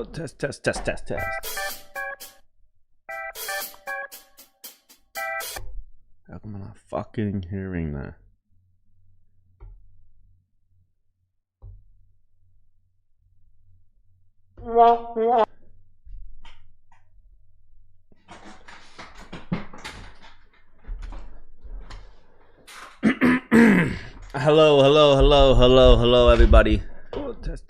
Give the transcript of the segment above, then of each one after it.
Oh, test. How come I'm not fucking hearing that? Hello, everybody. Oh, test.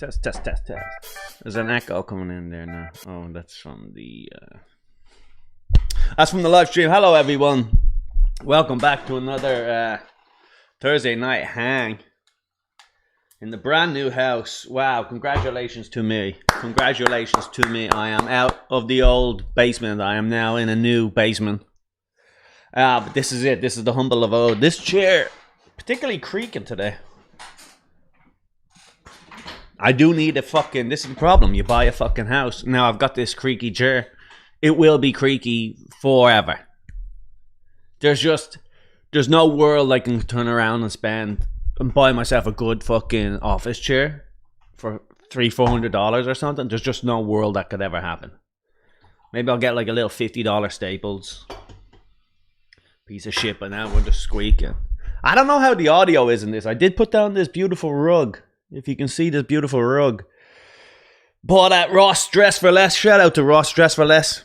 There's an echo coming in there now. Oh, that's from the live stream. Hello, everyone. Welcome back to another Thursday night hang in the brand new house. Wow, congratulations to me. I am out of the old basement. I am now in a new basement. But this is it. This is the humble abode. This chair, particularly creaking today. I do need this is the problem. You buy a fucking house. Now I've got this creaky chair. It will be creaky forever. There's no world I can turn around and spend and buy myself a good fucking office chair for $300-400 or something. There's just no world that could ever happen. Maybe I'll get like a little $50 Staples piece of shit, but now we're just squeaking. I don't know how the audio is in this. I did put down this beautiful rug. If you can see this beautiful rug. Bought at Ross Dress for Less. Shout out to Ross Dress for Less.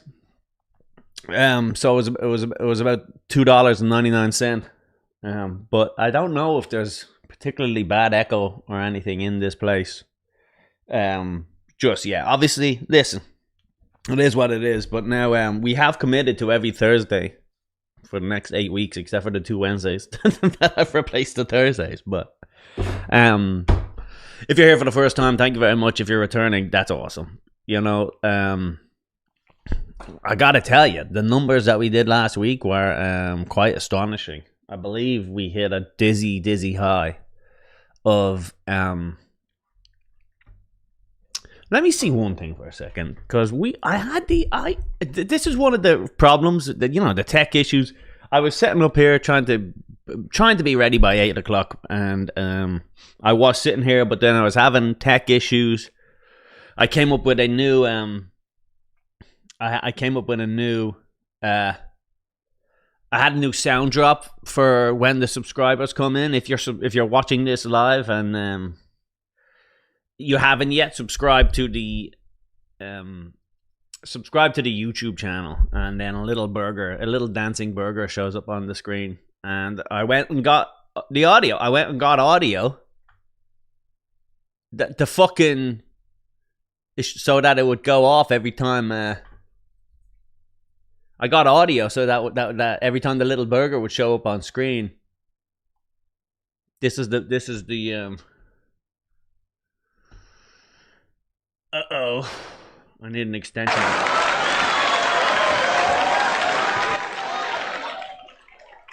So it was about $2.99. But I don't know if there's particularly bad echo or anything in this place. Obviously, listen, it is what it is. But now we have committed to every Thursday for the next 8 weeks, except for the 2 Wednesdays that I've replaced the Thursdays. But if you're here for the first time, thank you very much. If you're returning, that's awesome. You know, I gotta tell you, the numbers that we did last week were quite astonishing. I believe we hit a dizzy high of let me see one thing for a second, because this is one of the problems that, you know, the tech issues. I was sitting up here trying to be ready by 8 o'clock, and I was sitting here, but then I was having tech issues. I came up with a new I had a new sound drop for when the subscribers come in. If you're watching this live and you haven't yet subscribed to the YouTube channel, and then a little dancing burger shows up on the screen, and I went and got the audio. The fucking so that it would go off every time. I got audio so that every time the little burger would show up on screen. This is the I need an extension.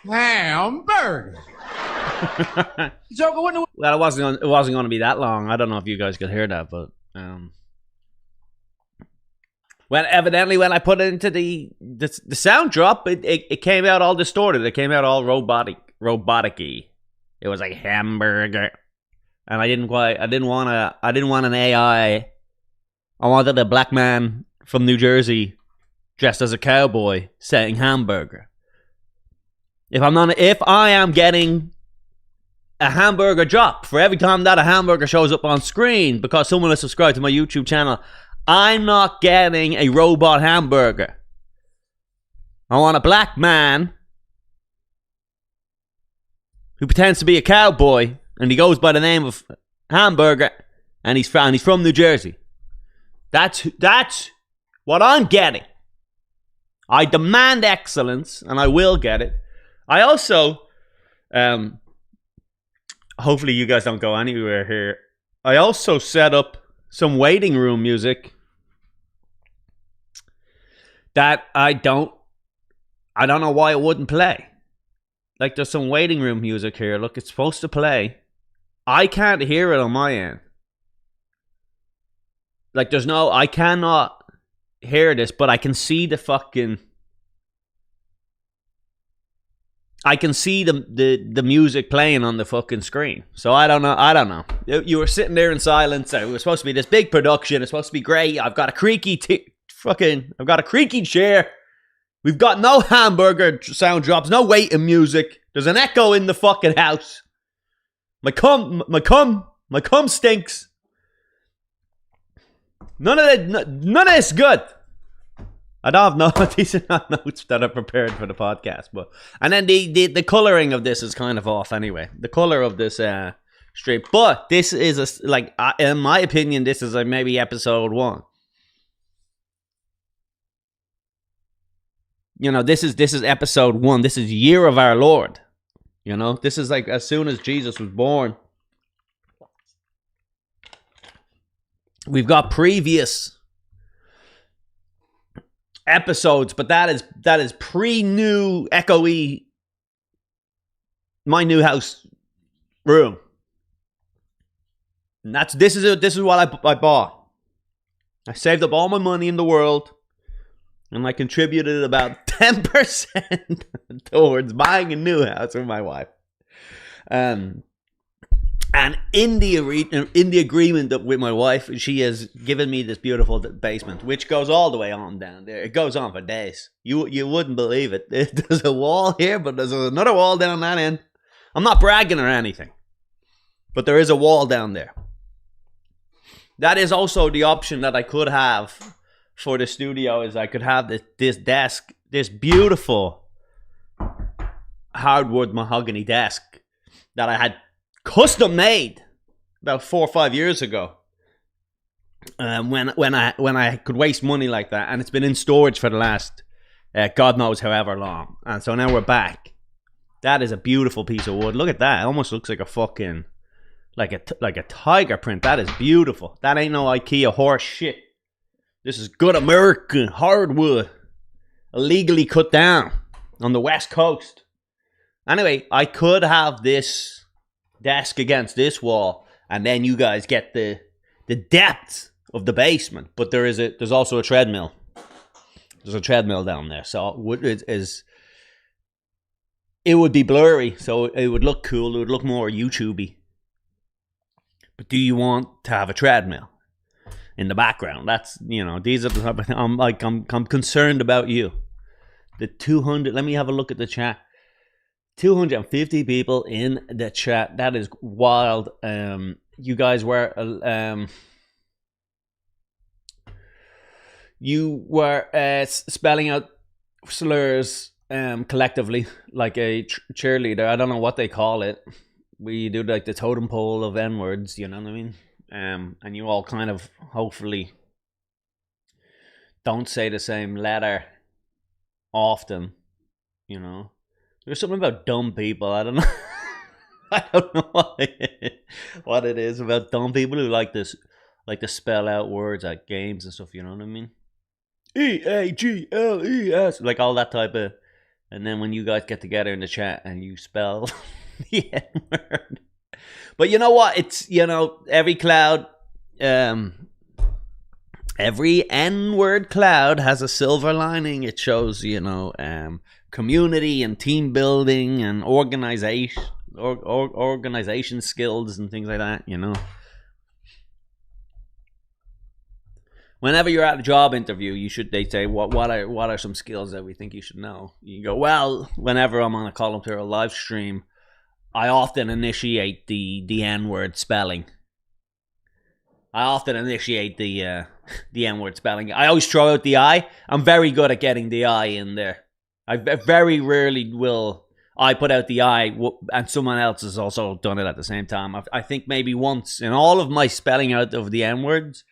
Hamburger. Well, it wasn't going to be that long. I don't know if you guys could hear that, but when I put it into the sound drop, it came out all distorted. It came out all robotic-y. It was like hamburger, and I didn't want an AI. I wanted a black man from New Jersey dressed as a cowboy saying hamburger. If I am getting a hamburger drop for every time that a hamburger shows up on screen because someone has subscribed to my YouTube channel, I'm not getting a robot hamburger. I want a black man who pretends to be a cowboy, and he goes by the name of Hamburger, and he's from New Jersey. That's what I'm getting. I demand excellence, and I will get it. I also, hopefully you guys don't go anywhere here. I also set up some waiting room music that I don't know why it wouldn't play. Like, there's some waiting room music here. Look, it's supposed to play. I can't hear it on my end. Like, I cannot hear this, but I can see the fucking I can see the music playing on the fucking screen. So I don't know. You were sitting there in silence. It was supposed to be this big production. It's supposed to be great. I've got a creaky chair. We've got no hamburger sound drops, no waiting music. There's an echo in the fucking house. My cum stinks. None of this good. I don't have no, these are not notes that are prepared for the podcast, and then the coloring of this is kind of off anyway. The color of this strip, but this is in my opinion, this is maybe episode 1. You know, this is episode 1. This is Year of Our Lord. You know, this is like as soon as Jesus was born. We've got previous episodes, but that is pre-new echoey my new house room. And this is what I bought. I saved up all my money in the world, and I contributed about 10% towards buying a new house with my wife. And in the agreement with my wife, she has given me this beautiful basement, which goes all the way on down there. It goes on for days. You wouldn't believe it. There's a wall here, but there's another wall down that end. I'm not bragging or anything, but there is a wall down there. That is also the option that I could have for the studio. Is I could have this desk, this beautiful hardwood mahogany desk that I had custom made about 4 or 5 years ago, when I could waste money like that, and it's been in storage for the last God knows however long, and so now we're back. That is a beautiful piece of wood. Look at that. It almost looks like a fucking like a tiger print. That is beautiful. That ain't no IKEA horse shit. This is good American hardwood, illegally cut down on the West Coast. Anyway, I could have this desk against this wall, and then you guys get the depth of the basement. But there's also a treadmill. There's a treadmill down there, so it would be blurry, so it would look cool. It would look more YouTubey. But do you want to have a treadmill in the background? That's, you know, these are the type of things. I'm concerned about you. The 200. Let me have a look at the chat. 250 people in the chat. That is wild. You guys were spelling out slurs collectively like a cheerleader. I don't know what they call it. We do like the totem pole of N-words, you know what I mean? And you all kind of hopefully don't say the same letter often, you know. There's something about dumb people. I don't know. I don't know what it is about dumb people who like to spell out words at games and stuff. You know what I mean? EAGLES, like all that type of. And then when you guys get together in the chat and you spell the N word, but you know what? It's, you know, every cloud, every N word cloud has a silver lining. It shows, you know, community and team building and organization skills and things like that, you know. Whenever you're at a job interview, they say what are some skills that we think you should know. You go, well, whenever I'm on a Colum Tyrell live stream, I often initiate the N-word spelling. I often initiate the N-word spelling. I always throw out the I. I'm very good at getting the I in there. I very rarely will I put out the I, and someone else has also done it at the same time. I think maybe once in all of my spelling out of the N-words,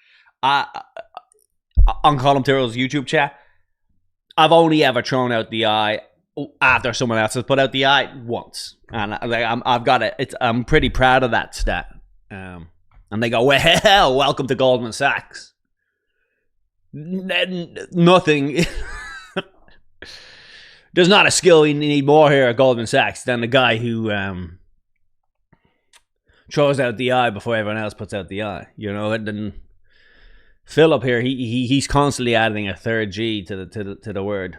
on Colum Tyrell's YouTube chat, I've only ever thrown out the I after someone else has put out the I once, and I've got it. I'm pretty proud of that stat. And they go, well, welcome to Goldman Sachs. Nothing. There's not a skill we need more here at Goldman Sachs than the guy who throws out the I before everyone else puts out the I. You know, and then Philip here, he's constantly adding a third G to the word.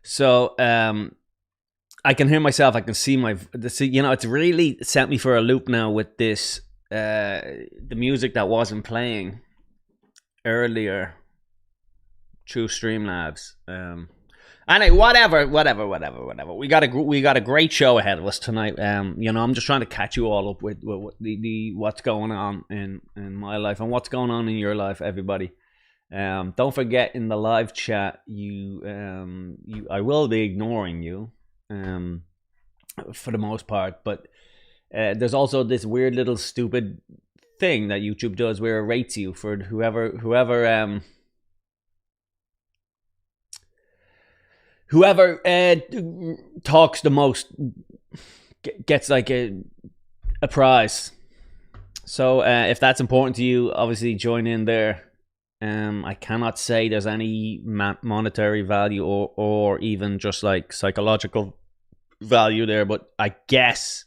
So I can hear myself. I can see it's really sent me for a loop now with this. The music that wasn't playing earlier through Streamlabs. Anyway, whatever. We got a great show ahead of us tonight. I'm just trying to catch you all up with the what's going on in my life and what's going on in your life, everybody. Don't forget, in the live chat, I will be ignoring you, for the most part, but there's also this weird little stupid thing that YouTube does where it rates you for whoever talks the most gets like a prize. So if that's important to you, obviously join in there. I cannot say there's any monetary value or even just like psychological value there, but I guess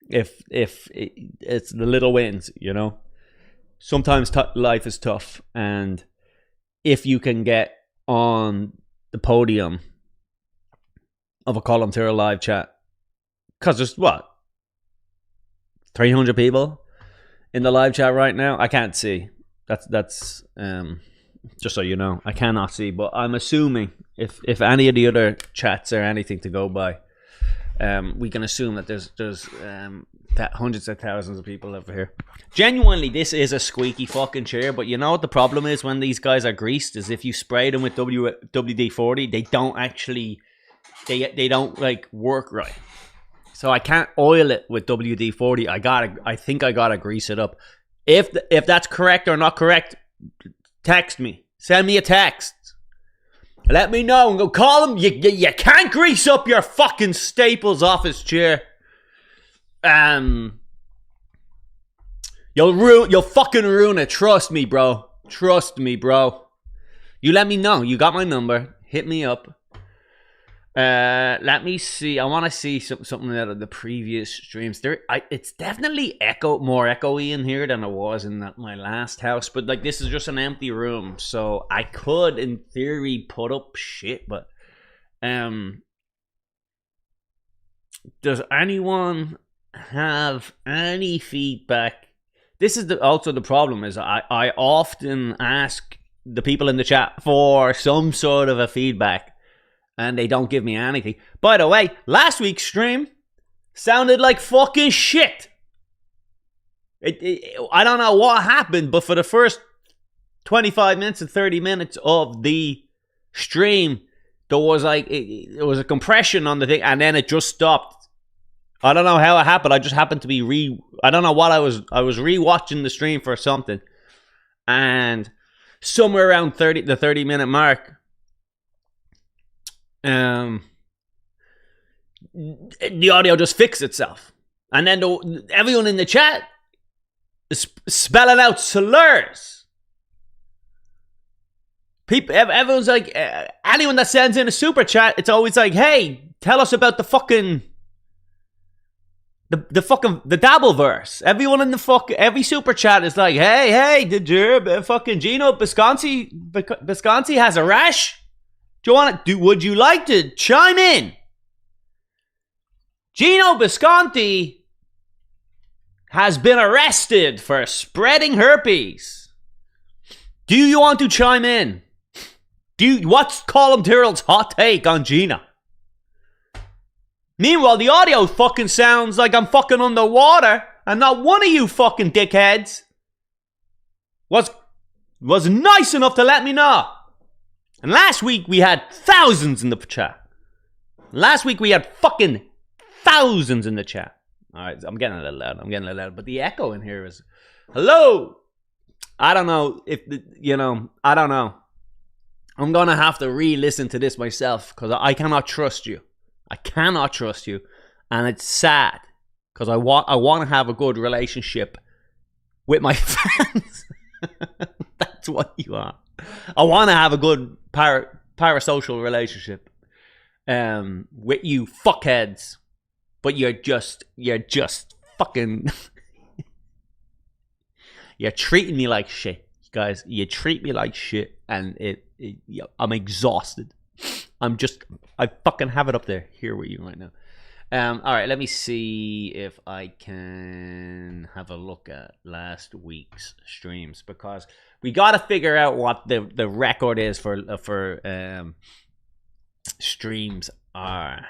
if it's the little wins, sometimes life is tough, and if you can get on the podium of a Colum Tyrell live chat, because there's 300 people in the live chat right now. I can't see. That's just so you know, I cannot see, but I'm assuming if any of the other chats are anything to go by, we can assume that there's hundreds of thousands of people over here. Genuinely, this is a squeaky fucking chair, but you know what the problem is when these guys are greased is if you spray them with WD-40, they don't actually they don't like work right. So I can't oil it with WD-40. I think I gotta grease it up. If that's correct or not correct, text me. Send me a text. Let me know and go, Colum, you can't grease up your fucking Staples office chair. You'll fucking ruin it. Trust me, bro. You let me know. You got my number. Hit me up. Let me see. I want to see something out of the previous streams. It's definitely more echoey in here than it was in my last house. But like, this is just an empty room, so I could, in theory, put up shit. But does anyone have any feedback? This is also the problem. Is I often ask the people in the chat for some sort of a feedback, and they don't give me anything. By the way, last week's stream sounded like fucking shit. I don't know what happened, but for the first 25 minutes and 30 minutes of the stream, there was a compression on the thing, and then it just stopped. I don't know how it happened. I just happened to be I don't know what I was rewatching the stream for something, and somewhere around the 30 minute mark, the audio just fixed itself, and then everyone in the chat is spelling out slurs. Everyone's like, anyone that sends in a super chat, it's always like, hey, tell us about the fucking the Dabbleverse. Everyone in every super chat is like, hey, did your fucking Gino Bisconti has a rash? Would you like to chime in? Gino Bisconti has been arrested for spreading herpes. Do you want to chime in? What's Colum Tyrell's hot take on Gina? Meanwhile, the audio fucking sounds like I'm fucking underwater, and not one of you fucking dickheads was nice enough to let me know. And last week we had thousands in the chat. Last week we had fucking thousands in the chat. Alright, I'm getting a little loud. But the echo in here is, hello! I don't know I don't know. I'm gonna have to re-listen to this myself, because I cannot trust you. And it's sad, because I want to have a good relationship with my fans. That's what you are. I want to have a good parasocial relationship with you fuckheads, but you're just fucking you're treating me like shit, guys. You treat me like shit, and I'm exhausted. I fucking have it up there here with you right now. All right, let me see if I can have a look at last week's streams, because we got to figure out what the record is for streams are.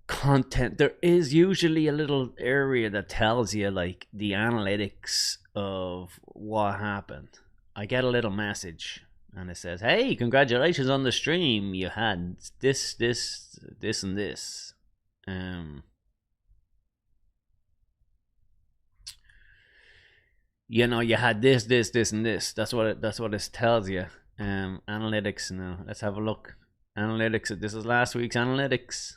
Content. There is usually a little area that tells you like the analytics of what happened. I get a little message and it says, "Hey, congratulations on the stream. You had this, and this." You know, you had this, and this. That's what it tells you. Analytics now. Let's have a look. Analytics. This is last week's analytics.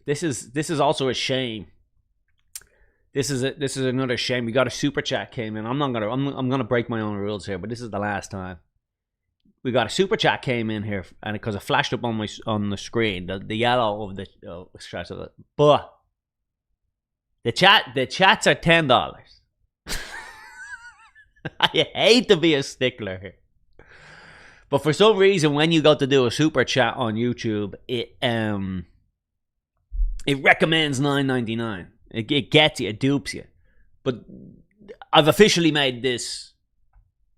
This is also a shame. This is another shame. We got a super chat came in. I'm gonna break my own rules here, but this is the last time. We got a super chat came in here, and because it flashed up on the screen, the yellow of the but the chats are $10. I hate to be a stickler here, but for some reason, when you go to do a super chat on YouTube, it recommends $9.99. It gets you, it dupes you. But I've officially made this.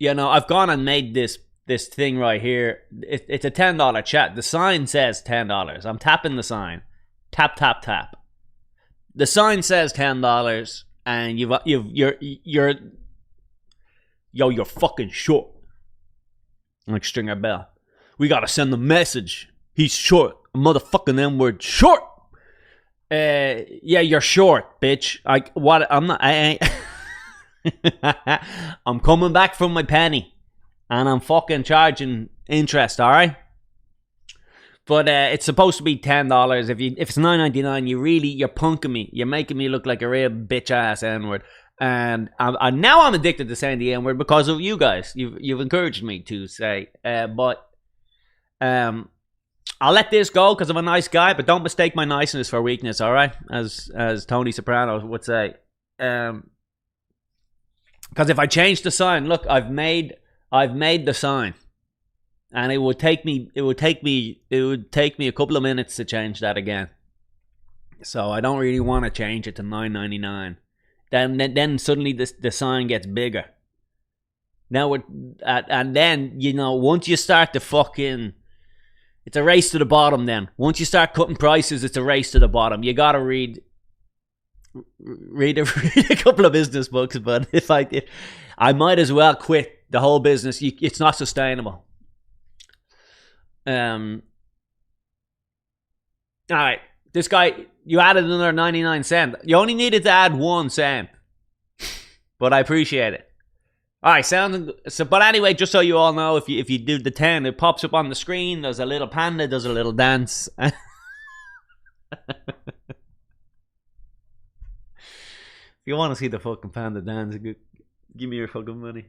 You know, I've gone and made this thing right here. It's a $10 chat. The sign says $10. I'm tapping the sign. Tap tap tap. The sign says $10, and you're fucking short. Like Stringer Bell. We gotta send a message. He's short. A motherfucking N-word. Short. Yeah, you're short, bitch. I ain't. I'm coming back from my penny, and I'm fucking charging interest. All right. But it's supposed to be $10. If it's $9.99, you're punking me. You're making me look like a real bitch ass N-word. And now I'm addicted to saying the N-word because of you guys. You've encouraged me to say. But I'll let this go because I'm a nice guy. But don't mistake my niceness for weakness. All right, as Tony Soprano would say. Because if I change the sign, look, I've made the sign. And it would take me a couple of minutes to change that again. So I don't really want to change it to $9.99. Then suddenly the sign gets bigger. Now and then, you know, once you start to fucking, it's a race to the bottom. Then once you start cutting prices, it's a race to the bottom. You gotta read a couple of business books, but if I might as well quit the whole business. It's not sustainable. All right, this guy, you added another 99 cents. You only needed to add 1 cent, but I appreciate it. All right, but anyway, just so you all know, if you do the 10, it pops up on the screen. There's a little panda, does a little dance. If you want to see the fucking panda dance, give me your fucking money.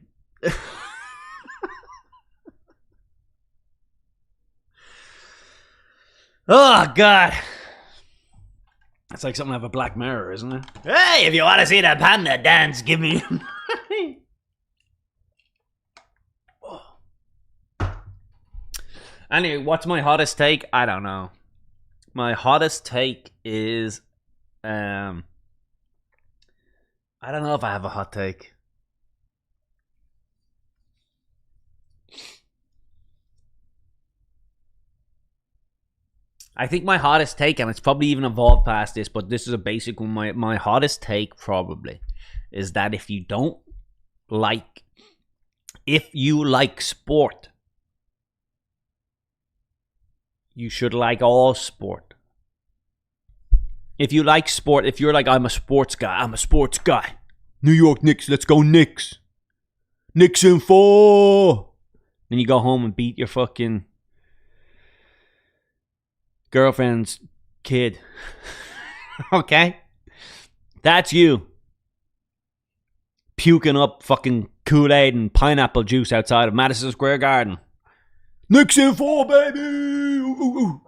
Oh, God. It's like something out of a Black Mirror, isn't it? Hey, if you want to see that panda dance, give me your money. Anyway, what's my hottest take? I don't know. My hottest take is... I don't know if I have a hot take. I think my hottest take, and it's probably even evolved past this, but this is a basic one. My hottest take probably is that if you like sport, you should like all sport. If you like sport, if you're like, I'm a sports guy. New York Knicks, let's go Knicks. Knicks in 4. Then you go home and beat your fucking girlfriend's kid. Okay? That's you. Puking up fucking Kool-Aid and pineapple juice outside of Madison Square Garden. Knicks in 4, baby. Ooh, ooh, ooh.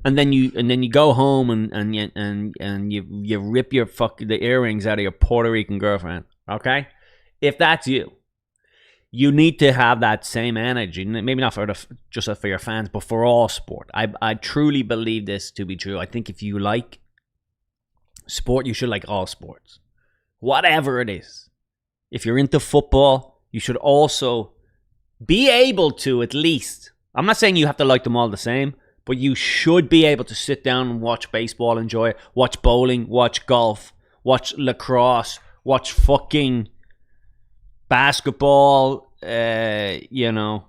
And then you go home and you rip the earrings out of your Puerto Rican girlfriend. Okay, if that's you, you need to have that same energy. Maybe not just for your fans, but for all sport. I truly believe this to be true. I think if you like sport, you should like all sports, whatever it is. If you're into football, you should also be able to at least. I'm not saying you have to like them all the same. But you should be able to sit down and watch baseball, enjoy it, watch bowling, watch golf, watch lacrosse, watch fucking basketball, anything.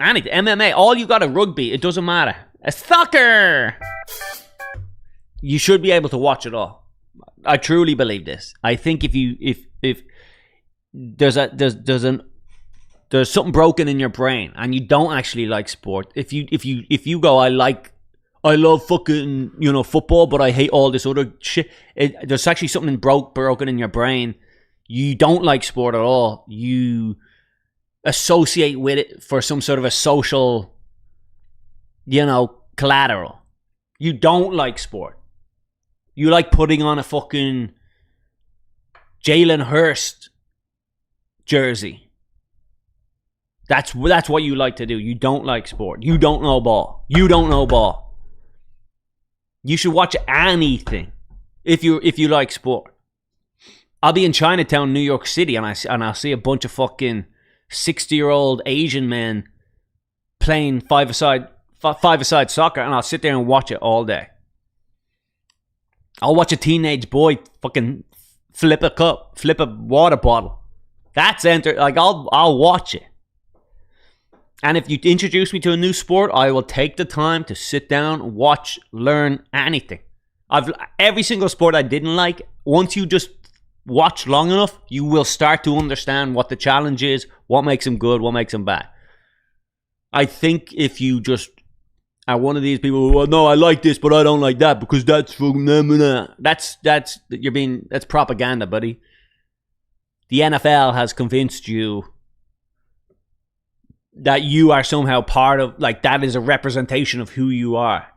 MMA, all you got a rugby, it doesn't matter. A soccer! You should be able to watch it all. I truly believe this. I think if there's something broken in your brain and you don't actually like sport. If you go, I love fucking, football, but I hate all this other shit. There's actually something broken in your brain. You don't like sport at all. You associate with it for some sort of a social, collateral. You don't like sport. You like putting on a fucking Jalen Hurst jersey. That's what you like to do. You don't like sport. You don't know ball. You don't know ball. You should watch anything if you like sport. I'll be in Chinatown, New York City, and I'll see a bunch of fucking 60-year-old Asian men playing five-a-side soccer, and I'll sit there and watch it all day. I'll watch a teenage boy fucking flip a water bottle. That's I'll watch it. And if you introduce me to a new sport, I will take the time to sit down, watch, learn anything. Every single sport I didn't like, once you just watch long enough, you will start to understand what the challenge is, what makes them good, what makes them bad. I think if you just are one of these people who, well, no, I like this, but I don't like that because that's from that's propaganda, buddy. The NFL has convinced you that you are somehow part of, that is a representation of who you are.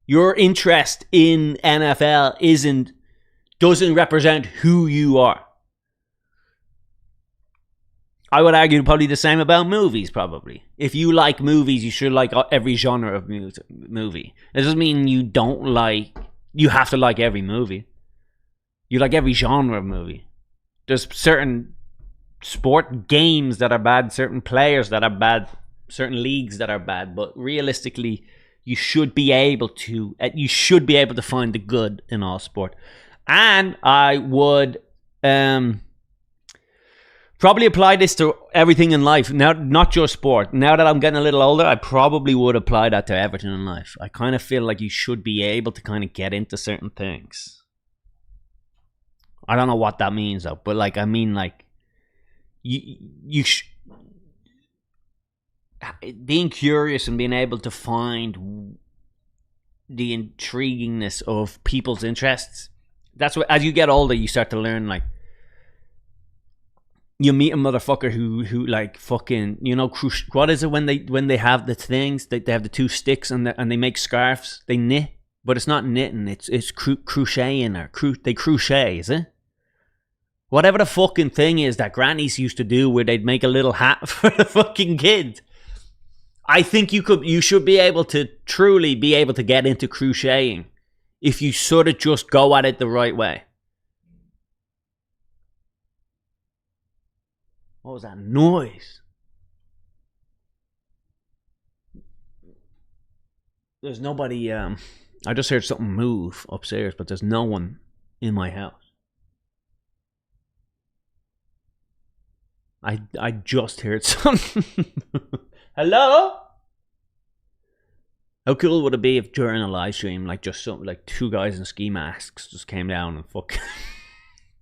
Your interest in NFL doesn't represent who you are. I would argue probably the same about movies, probably. If you like movies, you should like every genre of movie. It doesn't mean you have to like every movie. You like every genre of movie. There's certain sport games that are bad, certain players that are bad, certain leagues that are bad, but realistically, you should be able to find the good in all sport. And I would probably apply this to everything in life. Now, not just sport. Now that I'm getting a little older, I probably would apply that to everything in life. I kind of feel like you should be able to kind of get into certain things. I don't know what that means though, but being curious and being able to find the intriguingness of people's interests. That's what, as you get older, you start to learn. You meet a motherfucker who fucking, what is it when they have the things, they have the two sticks and they make scarves, they knit, but it's not knitting, it's crocheting they crochet, is it? Whatever the fucking thing is that grannies used to do where they'd make a little hat for the fucking kid. I think you should be able to truly be able to get into crocheting if you sort of just go at it the right way. What was that noise? There's nobody, I just heard something move upstairs, but there's no one in my house. I just heard something. Hello? How cool would it be if during a live stream, just something like two guys in ski masks just came down and fucking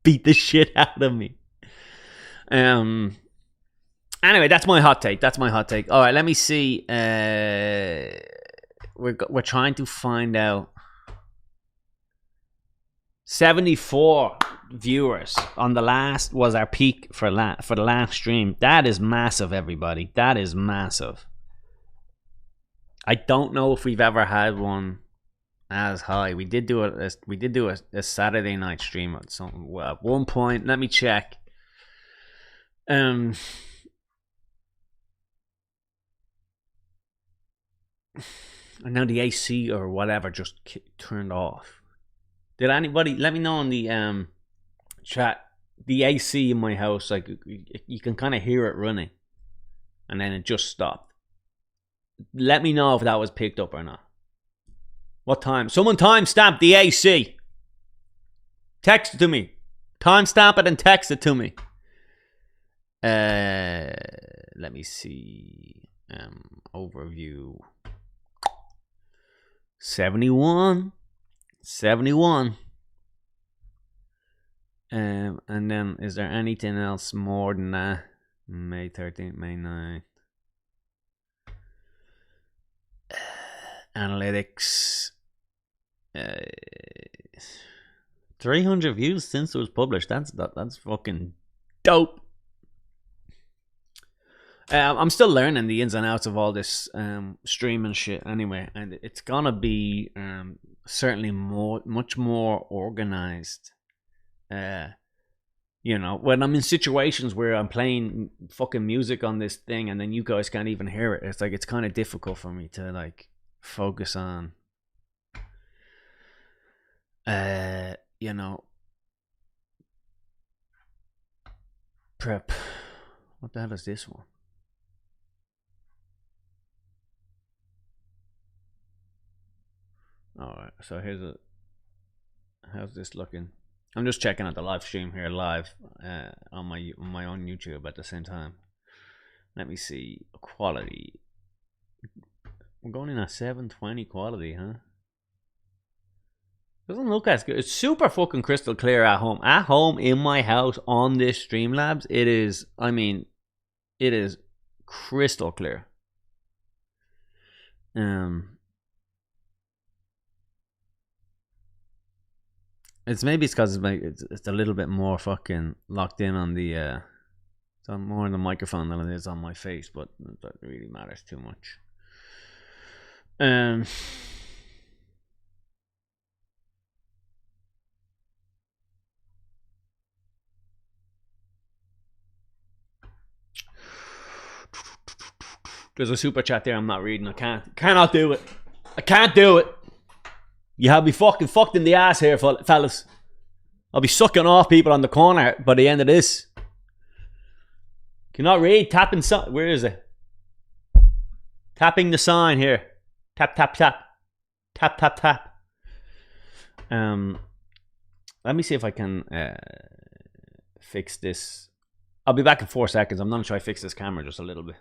beat the shit out of me? Anyway, that's my hot take. All right, let me see. We're trying to find out. 74. viewers on the last was our peak for the last stream. That is massive, everybody. That is massive. I don't know if we've ever had one as high. We did do a Saturday night stream at one point. Let me check. And now the AC or whatever just turned off. Did anybody let me know in the chat? The AC in my house, like, you can kind of hear it running, and then it just stopped. Let me know if that was picked up or not. What time? Someone timestamp the AC. Text it to me. Timestamp it and text it to me. Let me see. Overview. 71. And then is there anything else more than that? May 13th, May 9th. Analytics. 300 views since it was published. That's fucking dope. I'm still learning the ins and outs of all this streaming shit anyway, and it's gonna be certainly much more organized. You know, when I'm in situations where I'm playing fucking music on this thing and then you guys can't even hear it, it's like it's kind of difficult for me to like focus on you know, prep. What the hell is this one? Alright, so how's this looking? I'm just checking out the live stream here live on my own YouTube at the same time. Let me see quality. We're going in at 720 quality, huh? Doesn't look as good. It's super fucking crystal clear at home. At home in my house on this Streamlabs, it is. I mean, it is crystal clear. It's because it's a little bit more fucking locked in on the it's on more on the microphone than it is on my face, but that really matters too much. There's a super chat there I'm not reading. I cannot do it. I can't do it. You have me fucking fucked in the ass here, fellas. I'll be sucking off people on the corner by the end of this. Can you not read? Tapping sign. Where is it? Tapping the sign here. Tap, tap, tap. Tap, tap, tap. Let me see if I can fix this. I'll be back in 4 seconds. I'm going to try to fix this camera just a little bit.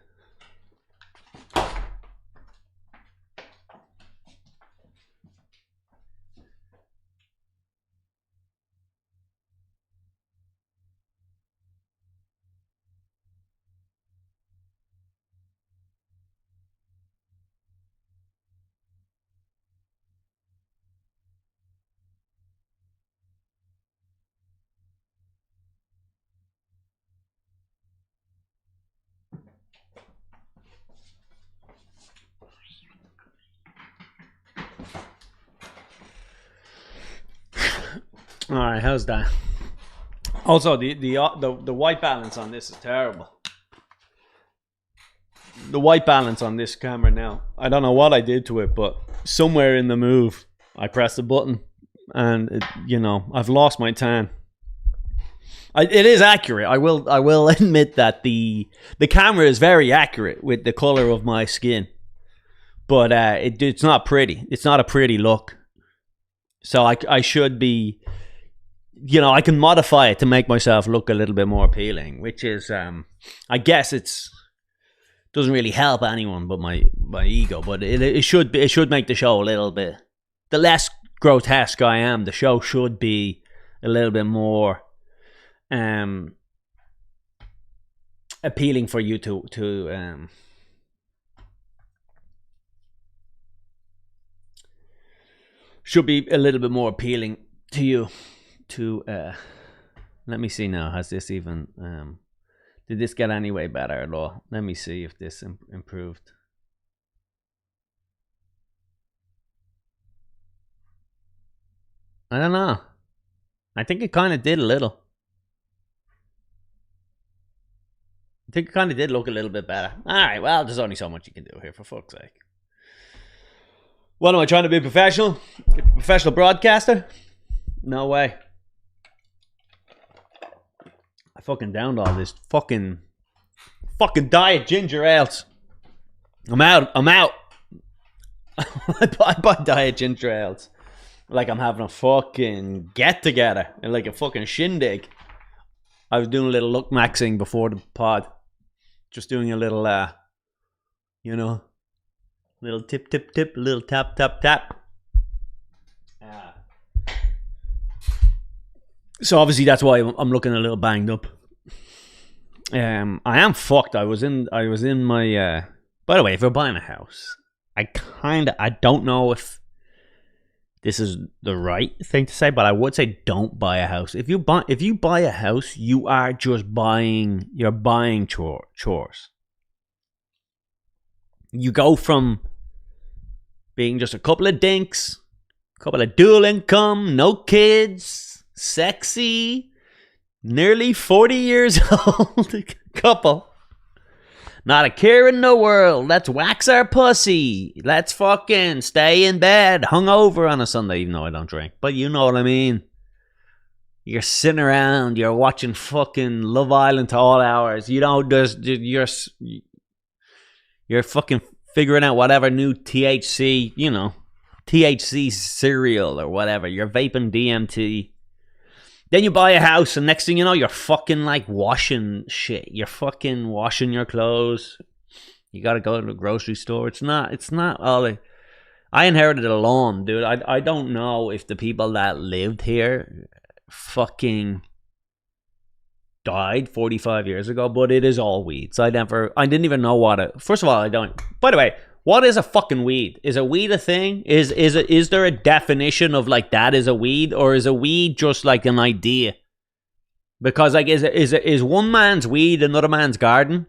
All right, how's that? Also, the white balance on this is terrible. The white balance on this camera now, I don't know what I did to it, but somewhere in the move, I pressed a button, and it, you know, I've lost my tan. It is accurate. I will admit that the camera is very accurate with the color of my skin, but it's not pretty. It's not a pretty look. So I should be. You know, I can modify it to make myself look a little bit more appealing, which is, I guess doesn't really help anyone but my ego, but it should make the show a little bit, the less grotesque I am, the show should be a little bit more appealing for you to should be a little bit more appealing to you to Let me see now. Has this even... did this get any way better at all? Let me see if this improved. I don't know. I think it kind of did a little. I think it kind of did look a little bit better. Alright, well, there's only so much you can do here, for fuck's sake. What am I trying to be professional? Professional broadcaster? No way. I fucking downed all this fucking diet ginger ales. I'm out. I buy diet ginger ales like I'm having a fucking get together, like a fucking shindig. I was doing a little look maxing before the pod, just doing a little, little tip, little tap. So obviously that's why I'm looking a little banged up. I am fucked. I was in my. By the way, if you're buying a house, I don't know if this is the right thing to say, but I would say don't buy a house. If you buy a house, you are just buying. You're buying chores. You go from being just a couple of dinks, a couple of dual income, no kids, sexy, nearly 40 years old couple. Not a care in the world. Let's wax our pussy. Let's fucking stay in bed, hungover on a Sunday, even though I don't drink. But you know what I mean. You're sitting around, you're watching fucking Love Island to all hours. You know, you're fucking figuring out whatever new THC, THC cereal or whatever. You're vaping DMT. Then you buy a house, and next thing you know, you're fucking like washing shit. You're fucking washing your clothes. You gotta go to the grocery store. It's not all. I inherited a lawn, dude. I don't know if the people that lived here fucking died 45 years ago, but it is all weeds. I didn't even know what it. First of all, I don't. By the way, what is a fucking weed? Is a weed a thing? Is there a definition of like that is a weed, or is a weed just like an idea? Because like is one man's weed another man's garden?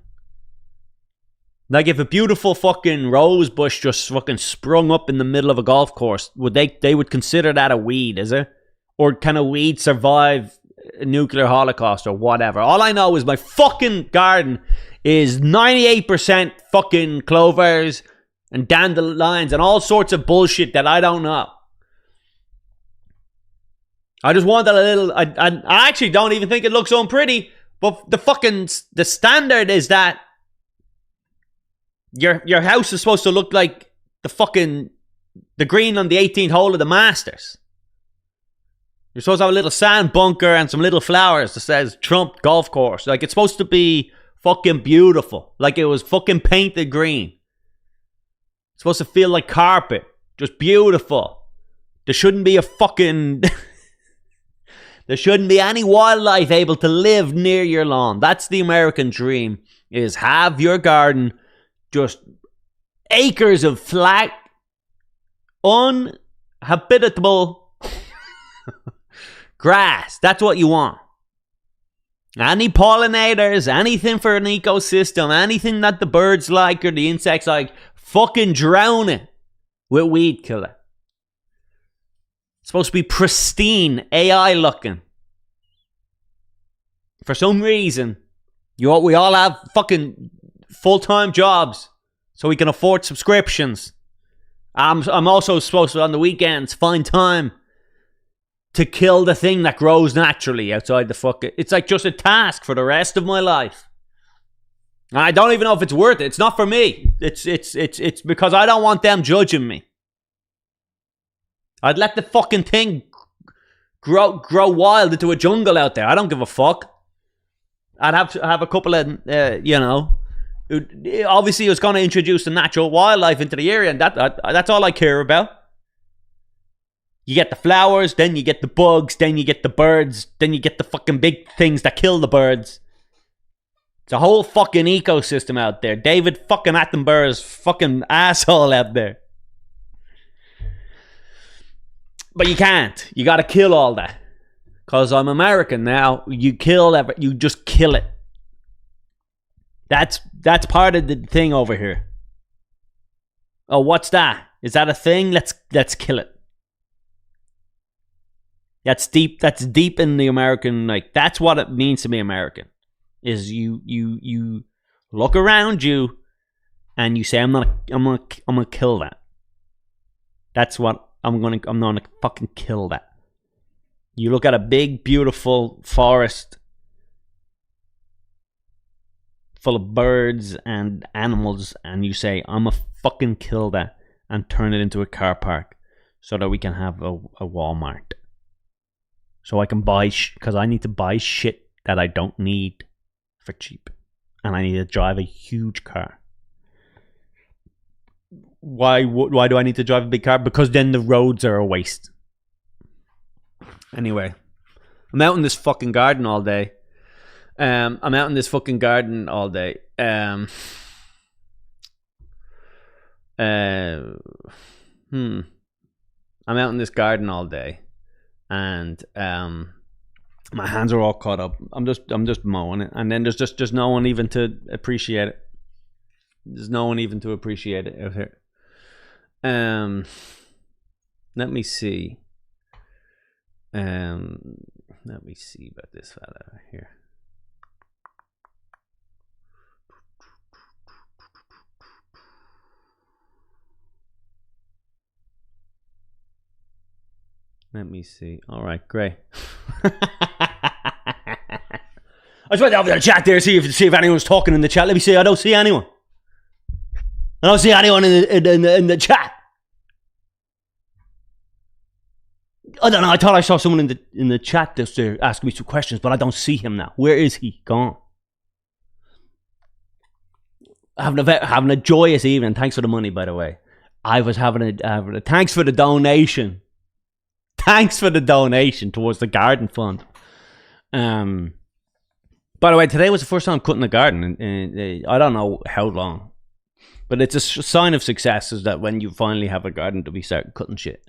Like if a beautiful fucking rose bush just fucking sprung up in the middle of a golf course, would they would consider that a weed, is it? Or can a weed survive a nuclear holocaust or whatever? All I know is my fucking garden is 98% fucking clovers and dandelions and all sorts of bullshit that I don't know. I just wanted a little. I actually don't even think it looks unpretty, but the standard is that your house is supposed to look like the green on the 18th hole of the Masters. You're supposed to have a little sand bunker and some little flowers that says Trump Golf Course. Like it's supposed to be fucking beautiful, like it was fucking painted green. It's supposed to feel like carpet. Just beautiful. There shouldn't be a fucking... there shouldn't be any wildlife able to live near your lawn. That's the American dream, is have your garden just acres of flat, uninhabitable grass. That's what you want. Any pollinators, anything for an ecosystem, anything that the birds like or the insects like, fucking drown it with weed killer. It's supposed to be pristine, AI looking. For some reason, we all have fucking full-time jobs so we can afford subscriptions. I'm also supposed to, on the weekends, find time to kill the thing that grows naturally outside the fucking... It's like just a task for the rest of my life. And I don't even know if it's worth it. It's not for me. It's because I don't want them judging me. I'd let the fucking thing grow wild into a jungle out there. I don't give a fuck. I'd have to have a couple of, obviously it's going to introduce the natural wildlife into the area, and that's all I care about. You get the flowers, then you get the bugs, then you get the birds, then you get the fucking big things that kill the birds. It's a whole fucking ecosystem out there. David fucking Attenborough's fucking asshole out there. But you can't. You gotta kill all that. Because I'm American now. You just kill it. That's part of the thing over here. Oh, what's that? Is that a thing? Let's kill it. That's deep in the American, like, that's what it means to be American. Is you look around you and you say, I'm gonna kill that. That's what I'm gonna fucking kill that. You look at a big, beautiful forest full of birds and animals, and you say, I'm gonna fucking kill that and turn it into a car park so that we can have a Walmart. So I can buy, because I need to buy shit that I don't need for cheap. And I need to drive a huge car. Why do I need to drive a big car? Because then the roads are a waste. Anyway, I'm out in this fucking garden all day. I'm out in this fucking garden all day. I'm out in this garden all day, and my hands are all caught up. I'm just mowing it, and then there's just no one even to appreciate it. There's no one even to appreciate it out here. Let me see. Let me see about this fella here. Let me see. All right, great. I just went over to the chat there, see if anyone's talking in the chat. Let me see. I don't see anyone. I don't see anyone in the chat. I don't know. I thought I saw someone in the chat just there asking me some questions, but I don't see him now. Where is he gone? Having a joyous evening. Thanks for the money, by the way. I was having a thanks for the donation. Thanks for the donation towards the garden fund. By the way, today was the first time I'm cutting the garden, and I don't know how long, but it's a sign of success is that when you finally have a garden to be start cutting shit.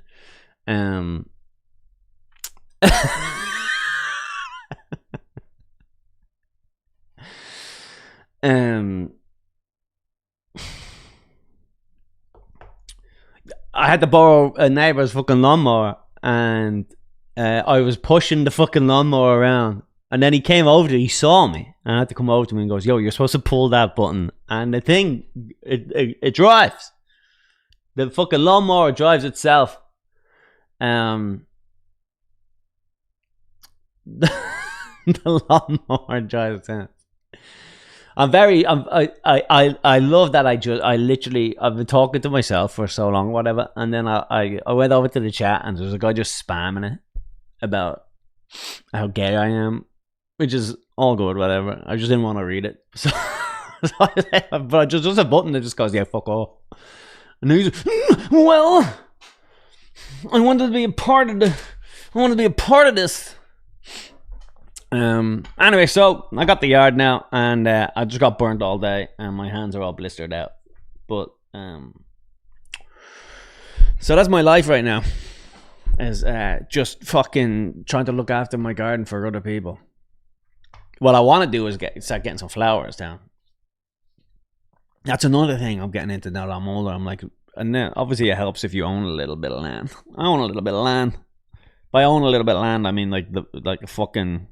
I had to borrow a neighbor's fucking lawnmower, and I was pushing the fucking lawnmower around, and then he came over to me, he saw me, and I had to come over to him and goes, yo, you're supposed to pull that button, and the thing, it drives. The fucking lawnmower drives itself. The lawnmower drives itself. I love that I've been talking to myself for so long, whatever, and then I went over to the chat and there's a guy just spamming it about how gay I am, which is all good, whatever. I just didn't want to read it, so but just a button that just goes, yeah, fuck off. And he's well, I wanted to be a part of this. Anyway, so I got the yard now, and I just got burnt all day, and my hands are all blistered out. But so that's my life right now, is just fucking trying to look after my garden for other people. What I want to do is start getting some flowers down. That's another thing I'm getting into now that I'm older. I'm like, and then obviously it helps if you own a little bit of land. I own a little bit of land. By own a little bit of land, I mean like a fucking.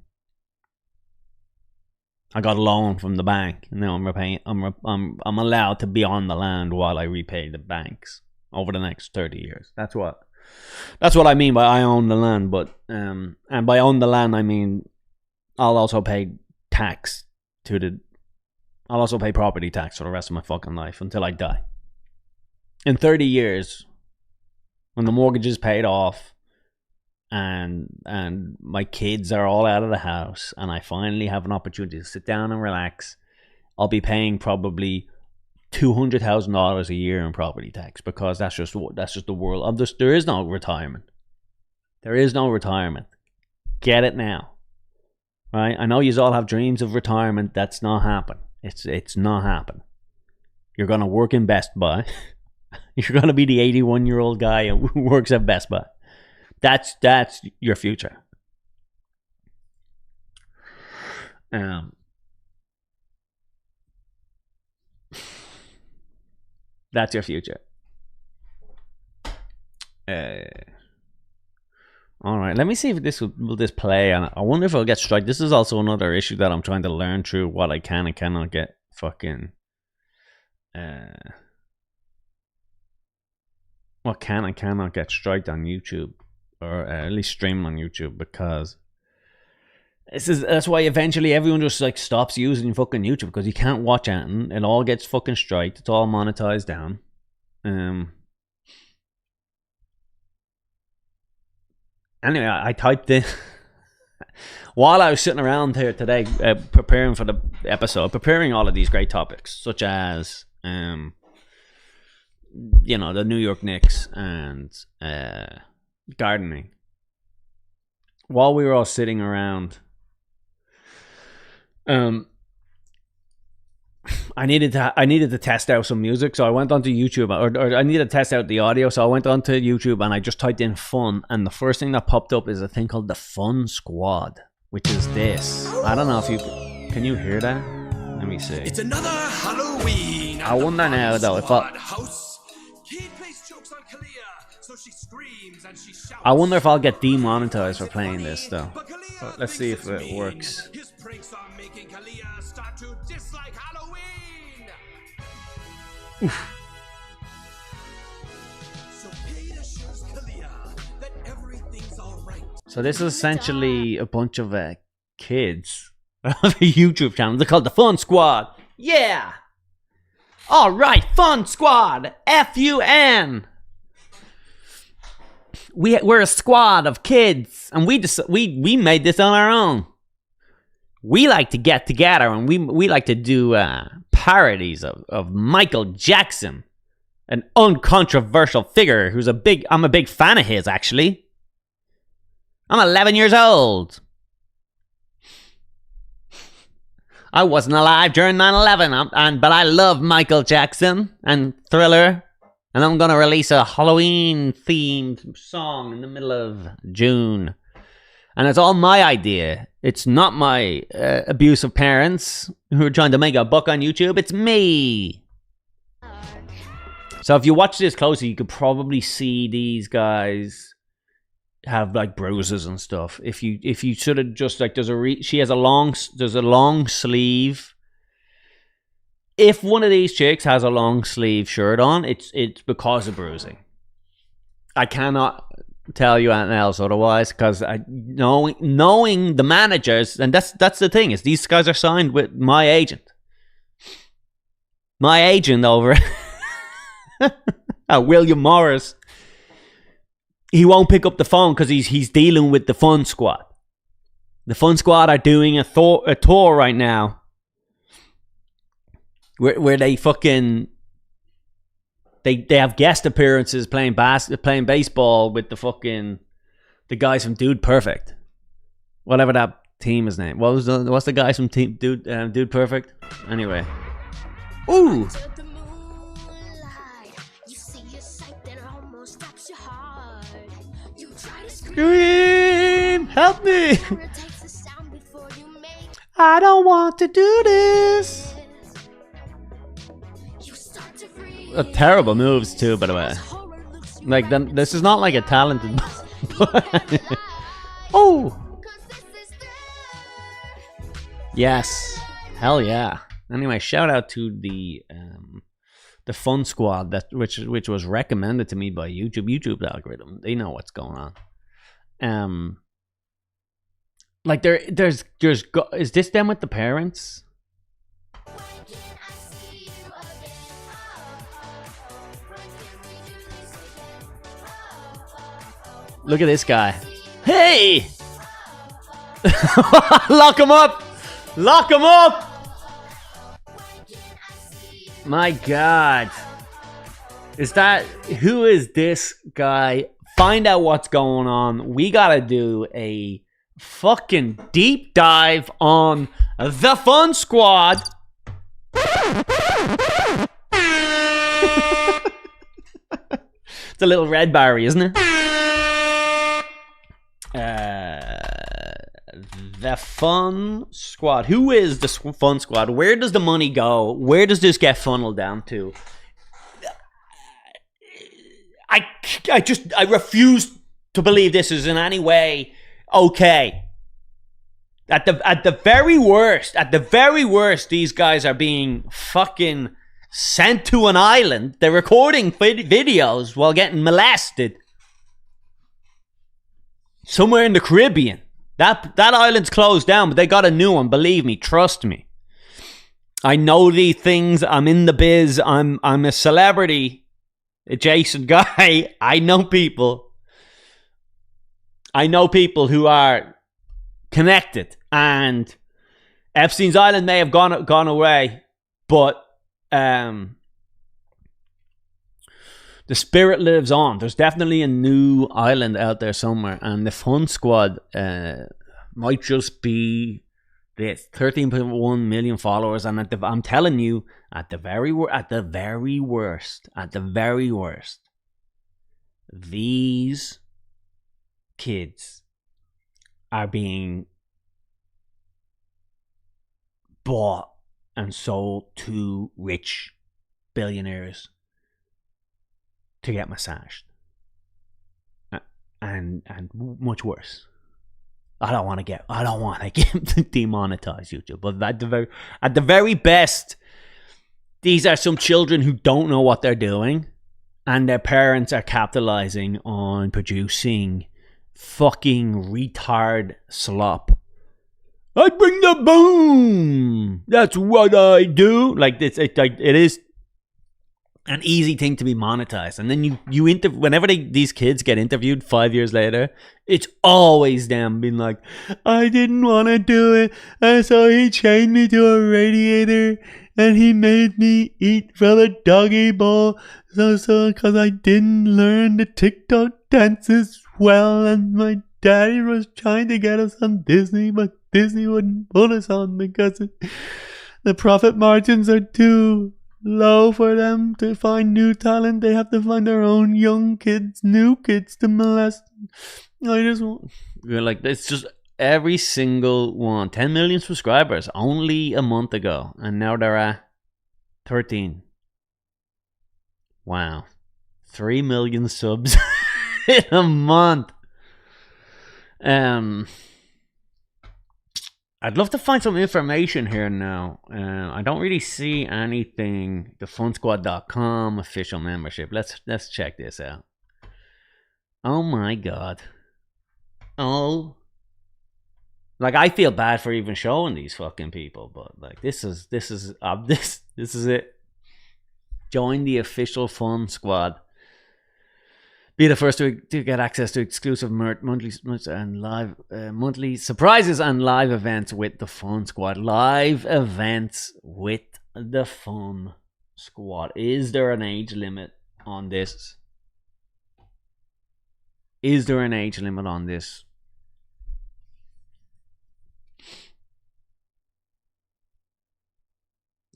I got a loan from the bank, and now I'm repaying. I'm allowed to be on the land while I repay the banks over the next 30 years. That's what I mean by I own the land. But and by own the land, I mean I'll also pay tax I'll also pay property tax for the rest of my fucking life until I die. In 30 years, when the mortgage is paid off, and my kids are all out of the house, and I finally have an opportunity to sit down and relax, I'll be paying probably $200,000 a year in property tax, because that's just the world. There is no retirement. There is no retirement. Get it now, right? I know you all have dreams of retirement. That's not happen. It's not happen. You're gonna work in Best Buy. You're gonna be the 81-year-old guy who works at Best Buy. That's your future. That's your future. All right, let me see if this will this play, and I wonder if I'll get strike. This is also another issue that I'm trying to learn through what I can and cannot get fucking what can and cannot get striked on YouTube, or at least streamed on YouTube, because that's why eventually everyone just like stops using fucking YouTube, because you can't watch anything. It all gets fucking striked. It's all monetized down. Anyway, I typed in while I was sitting around here today, preparing for the episode, preparing all of these great topics, such as the New York Knicks and gardening. While we were all sitting around, I needed to test out some music, so I went onto YouTube, or I needed to test out the audio, so I went onto YouTube and I just typed in fun, and the first thing that popped up is a thing called the Fun Squad, which is this. I don't know if can you hear that? Let me see. It's another Halloween. I wonder now though if I wonder if I'll get demonetized for playing this though. But let's see if it works. His pranks are making Kalia start to dislike Halloween. Oof. So Peter shows Kalia that everything's all right. So this is essentially a bunch of kids of a YouTube channel. They're called the Fun Squad. Yeah. All right, Fun Squad. FUN. We're a squad of kids, and we made this on our own. We like to get together, and we like to do parodies of Michael Jackson, an uncontroversial figure who's I'm a big fan of his, actually. I'm 11 years old. I wasn't alive during 9/11, but I love Michael Jackson and Thriller. And I'm going to release a Halloween-themed song in the middle of June. And it's all my idea. It's not my abusive parents who are trying to make a buck on YouTube. It's me. So if you watch this closely, you could probably see these guys have like bruises and stuff. If you sort of just like, there's a long sleeve. If one of these chicks has a long sleeve shirt on, it's because of bruising. I cannot tell you anything else otherwise, because knowing the managers, and that's the thing, is these guys are signed with my agent. My agent over William Morris. He won't pick up the phone because he's dealing with the Fun Squad. The Fun Squad are doing a tour right now. Where they fucking they have guest appearances playing baseball with the guys from Dude Perfect, whatever that team is named. What's the guys from team Dude Perfect? Anyway, ooh, scream, help me! I don't want to do this. Terrible moves too, by the way. Like, this is not like a talented. Oh, yes, hell yeah. Anyway, shout out to the Fun Squad which was recommended to me by YouTube's algorithm. They know what's going on. Like there's is this them with the parents? Look at this guy. Hey! Lock him up! Lock him up! My God. Who is this guy? Find out what's going on. We gotta do a fucking deep dive on the Fun Squad. It's a little red Barry, isn't it? The Fun Squad. Who is the Fun Squad? Where does the money go? Where does this get funneled down to? I refuse to believe this is in any way okay. At the very worst, these guys are being fucking sent to an island. They're recording videos while getting molested somewhere in the Caribbean. That island's closed down, but they got a new one. Believe me, trust me. I know these things. I'm in the biz. I'm a celebrity adjacent guy. I know people who are connected, and Epstein's Island may have gone away, but the spirit lives on. There's definitely a new island out there somewhere, and the Fun Squad might just be this 13.1 million followers. And I'm telling you, at the very worst, these kids are being bought and sold to rich billionaires to get massaged, and much worse. I don't want to get demonetized, YouTube, but at the very best, these are some children who don't know what they're doing, and their parents are capitalizing on producing fucking retard slop. I bring the boom. That's what I do. Like it is an easy thing to be monetized, and then whenever these kids get interviewed 5 years later, it's always them being like, I didn't want to do it, and so he chained me to a radiator and he made me eat from a doggy bowl, so because I didn't learn the TikTok dances well, and my daddy was trying to get us on Disney, but Disney wouldn't put us on because the profit margins are too low for them to find new talent. They have to find their own new kids to molest. You're like, it's just every single one. 10 million subscribers only a month ago, and now they're at 13. Wow. 3 million subs in a month. I'd love to find some information here now. I don't really see anything. Thefunsquad.com official membership. Let's check this out. Oh my god. Oh. Like, I feel bad for even showing these fucking people, but like this is it. Join the official Fun Squad. Be the first to get access to exclusive monthly surprises and live events with the Fun Squad. Live events with the Fun Squad. Is there an age limit on this? Is there an age limit on this?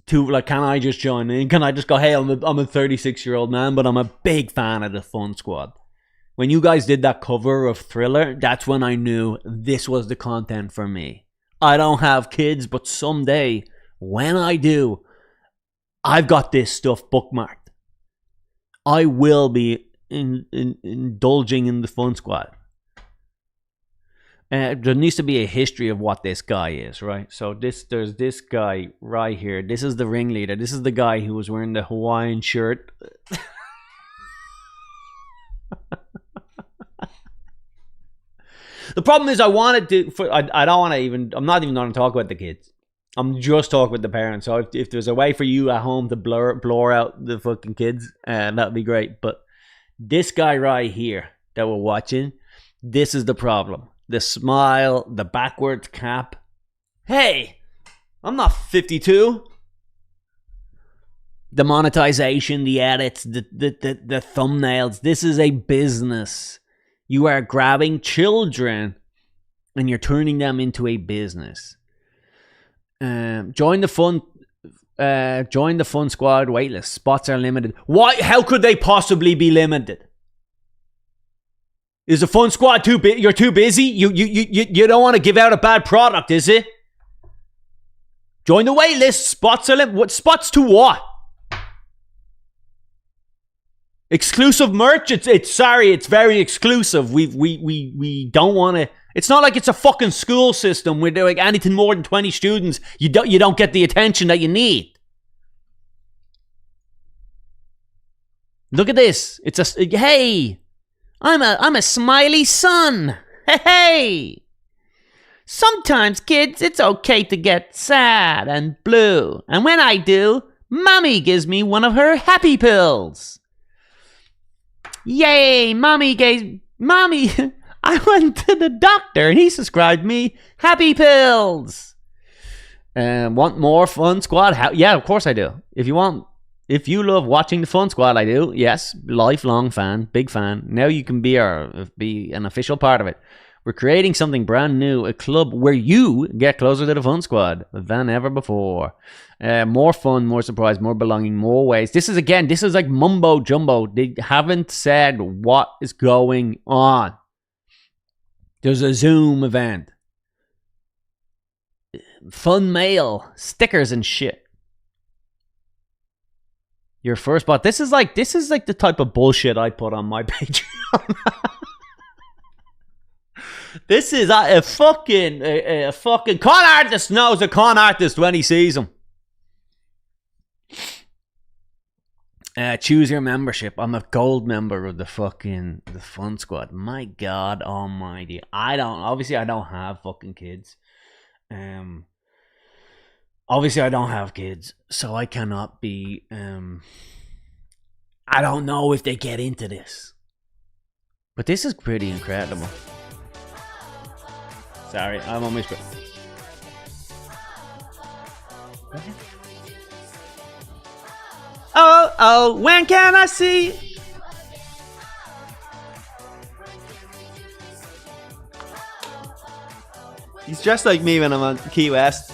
Can I just join in? Can I just go, hey, I'm a 36-year-old man, but I'm a big fan of the Fun Squad. When you guys did that cover of Thriller, that's when I knew this was the content for me. I don't have kids, but someday, when I do, I've got this stuff bookmarked. I will be indulging in the Fun Squad. There needs to be a history of what this guy is, right? So there's this guy right here. This is the ringleader. This is the guy who was wearing the Hawaiian shirt. The problem is, I don't want to even. I'm not even going to talk about the kids. I'm just talking with the parents. So if there's a way for you at home to blur out the fucking kids, that'd be great. But this guy right here that we're watching, this is the problem. The smile, the backwards cap. Hey, I'm not 52. The monetization, the edits, the thumbnails. This is a business. You are grabbing children and you're turning them into a business. Join the Fun Squad waitlist. Spots are limited. Why? How could they possibly be limited? Is the Fun Squad too big? You're too busy? You don't want to give out a bad product, is it? Join the wait list. Spots are what spots to what? Exclusive merch. It's sorry. It's very exclusive. We don't want to. It's not like it's a fucking school system where they're like anything more than 20 students. You don't get the attention that you need. Look at this. It's a hey. I'm a smiley son. Hey. Sometimes, kids, it's okay to get sad and blue. And when I do, Mommy gives me one of her happy pills. Yay, Mommy, I went to the doctor and he prescribed me happy pills. Want more Fun Squad? Yeah, of course I do. If you love watching the Fun Squad, I do. Yes, lifelong fan, big fan. Now you can be an official part of it. We're creating something brand new, a club where you get closer to the Fun Squad than ever before. More fun, more surprise, more belonging, more ways. This is like mumbo jumbo. They haven't said what is going on. There's a Zoom event. Fun mail, stickers and shit. Your first bot. This is like the type of bullshit I put on my Patreon. This is a fucking con artist knows a con artist when he sees him. Choose your membership. I'm a gold member of the Fun Squad. My God Almighty. I don't have fucking kids. Obviously I don't have kids, so I cannot be. I don't know if they get into this, but this is pretty incredible. Sorry, I'm on my screen. Oh, when can I see? He's dressed like me when I'm on Key West.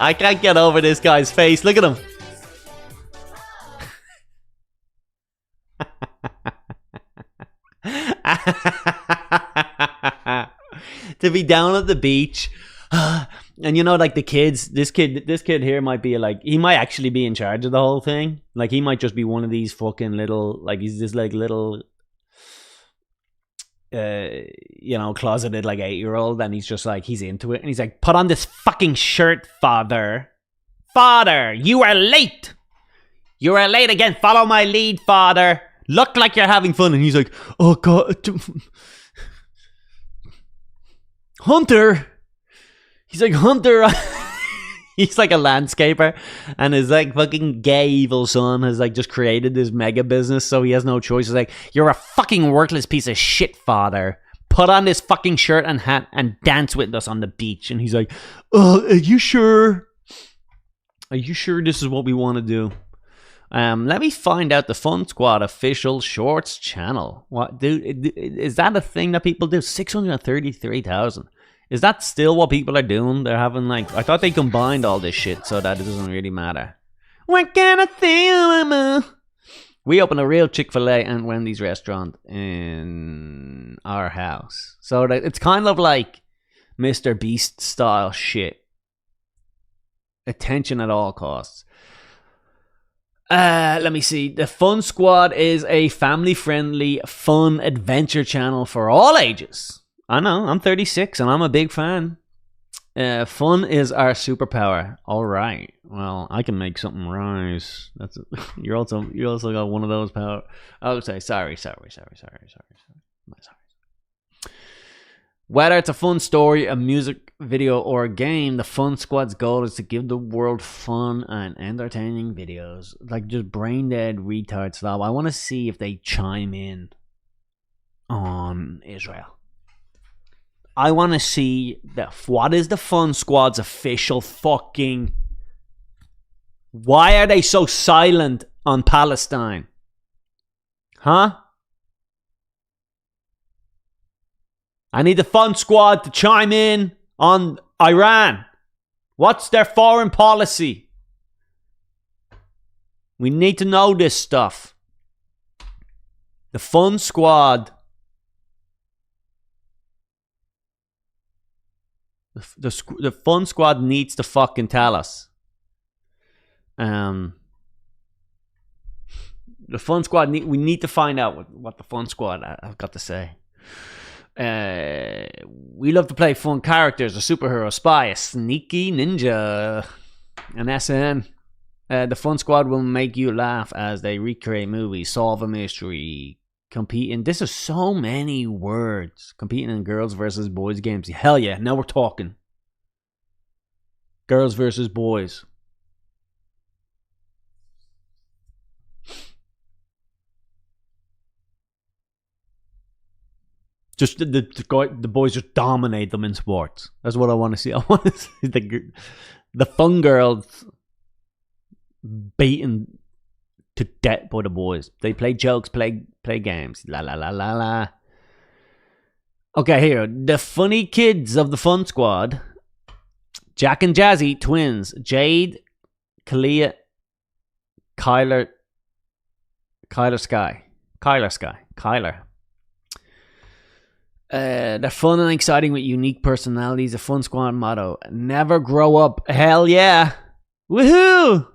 I can't get over this guy's face. Look at him. To be down at the beach, and you know, like the kids, this kid here might be like, he might actually be in charge of the whole thing. Like he might just be one of these fucking little, like he's this like little, closeted like 8-year-old, and he's just like, he's into it, and he's like, put on this fucking shirt, father, you are late again, follow my lead, father, look like you're having fun. And he's like, oh God, Hunter. He's like, Hunter. He's like a landscaper, and his like fucking gay evil son has like just created this mega business, so he has no choice. He's like, you're a fucking worthless piece of shit, father. Put on this fucking shirt and hat and dance with us on the beach. And he's like, are you sure? Are you sure this is what we want to do? Let me find out the Fun Squad official shorts channel. What, dude? Is that a thing that people do? 633,000. Is that still what people are doing? They're having like, I thought they combined all this shit so that it doesn't really matter. What kind of thing? We opened a real Chick-fil-A and Wendy's restaurant in our house. So that it's kind of like Mr. Beast style shit. Attention at all costs. Let me see. The Fun Squad is a family-friendly, fun adventure channel for all ages. I know, I'm 36 and I'm a big fan. Fun is our superpower. All right. Well, I can make something rise. That's a, you also got one of those power. I would say sorry. Whether it's a fun story, a music video, or a game, the Fun Squad's goal is to give the world fun and entertaining videos. Like just brain dead retard stuff. I want to see if they chime in on Israel. I want to see what is the Fun Squad's official fucking... Why are they so silent on Palestine? Huh? I need the Fun Squad to chime in on Iran. What's their foreign policy? We need to know this stuff. The Fun Squad. The Fun Squad needs to fucking tell us. The Fun Squad, we need to find out what the Fun Squad have got to say. We love to play fun characters, a superhero, a spy, a sneaky ninja, an SN. The Fun Squad will make you laugh as they recreate movies, solve a mystery, compete in... This is so many words. Competing in girls versus boys games. Hell yeah, now we're talking. Girls versus boys. Just the boys just dominate them in sports. That's what I want to see. I want to see the fun girls beaten to death by the boys. They play jokes, play games. La la la la la. Okay, here. The funny kids of the Fun Squad. Jack and Jazzy, twins. Jade, Kalia, Kyler Sky. They're fun and exciting with unique personalities. The Fun Squad motto: never grow up. Hell yeah. Woohoo!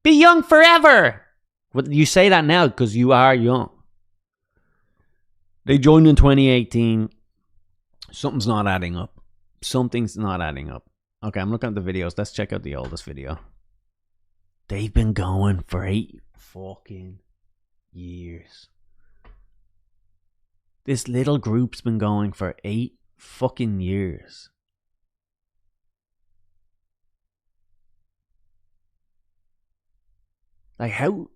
Be young forever. Well, you say that now because you are young. They joined in 2018. Something's not adding up. Okay, I'm looking at the videos. Let's check out the oldest video. They've been going for 8 fucking years. This little group's been going for 8 fucking years. Like, who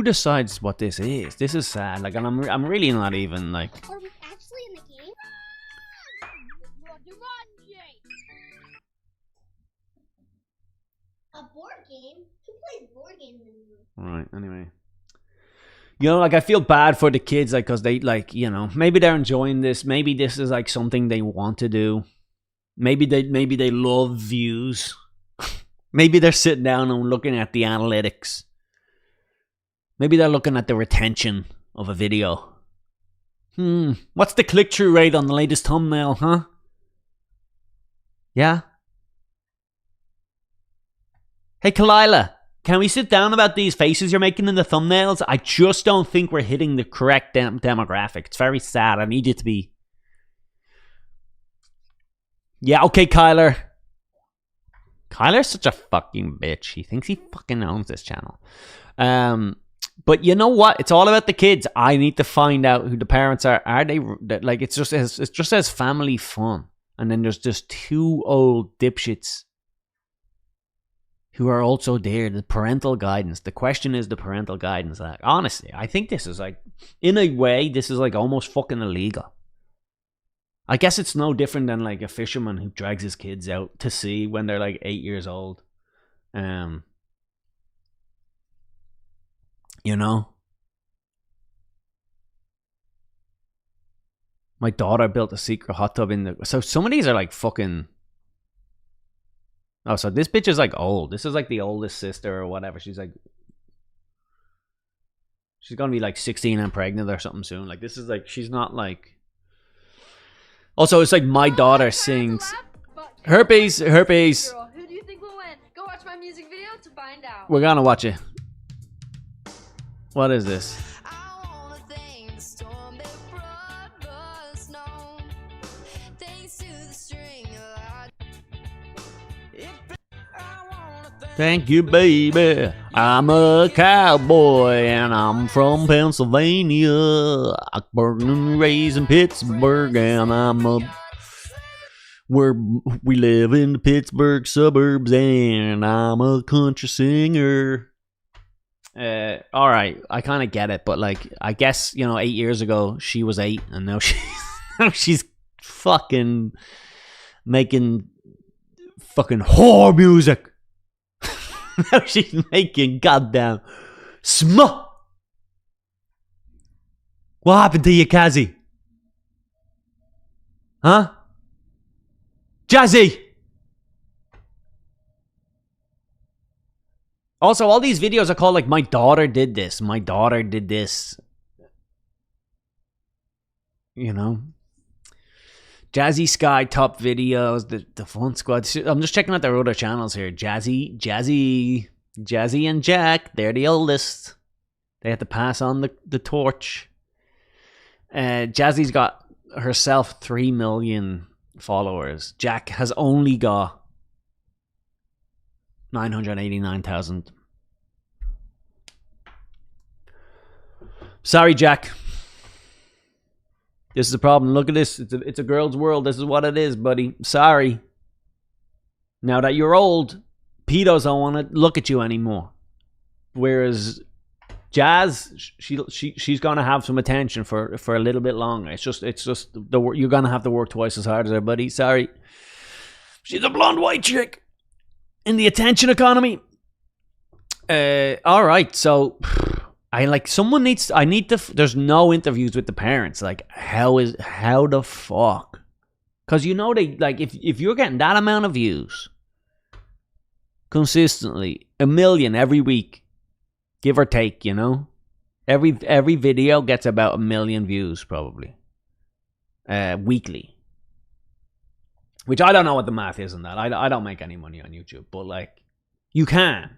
decides what this is? This is sad. Like, and I'm really not even like... Are we actually in the game? A board game? Who plays board games anymore? Right, anyway. You know, like, I feel bad for the kids, like, because they, like, you know, maybe they're enjoying this. Maybe this is, like, something they want to do. Maybe they love views. Maybe they're sitting down and looking at the analytics. Maybe they're looking at the retention of a video. What's the click-through rate on the latest thumbnail, huh? Yeah? Hey, Kalila, can we sit down about these faces you're making in the thumbnails? I just don't think we're hitting the correct demographic. It's very sad. I need you to be... Yeah, okay, Kyler. Kyler's such a fucking bitch. He thinks he fucking owns this channel. But you know what? It's all about the kids. I need to find out who the parents are. Are they... Like, it just says family fun. And then there's just 2 old dipshits who are also there. The parental guidance. The question is the parental guidance. Like, honestly, I think this is like, in a way, this is like almost fucking illegal. I guess it's no different than like a fisherman who drags his kids out to sea when they're like 8 years old. You know? My daughter built a secret hot tub in the... So some of these are like fucking... Oh, so this bitch is like old. This is like the oldest sister or whatever. She's like... She's gonna be like 16 and pregnant or something soon. Like, this is like... She's not like... Also, it's like my daughter sings... Herpes! Who do you think will win? Go watch my music video to find out. We're gonna watch it. What is this? Thank you, baby. I'm a cowboy and I'm from Pennsylvania. I born and raised in Pittsburgh and we live in the Pittsburgh suburbs and I'm a country singer. All right, I kind of get it, but like, I guess, you know, 8 years ago she was 8 and now she's fucking making fucking whore music. Now she's making goddamn smut. What happened to you, Kazi? Huh? Jazzy! Also, all these videos are called like my daughter did this. My daughter did this. You know? Jazzy Sky top videos, the Fun Squad. I'm just checking out their other channels here. Jazzy and Jack. They're the oldest. They have to pass on the torch. Jazzy's got herself 3 million followers. Jack has only got 989,000. Sorry, Jack. This is the problem. Look at this. It's a girl's world. This is what it is, buddy. Sorry. Now that you're old, pedos don't want to look at you anymore. Whereas Jazz, she's gonna have some attention for a little bit longer. It's just you're gonna have to work twice as hard as her, buddy. Sorry. She's a blonde white chick in the attention economy. All right, so there's no interviews with the parents. Like, how the fuck? Because you know they like if you're getting that amount of views consistently, 1 million every week, give or take, you know, every video gets about 1 million views probably weekly. Which I don't know what the math is on that. I don't make any money on YouTube, but like you can.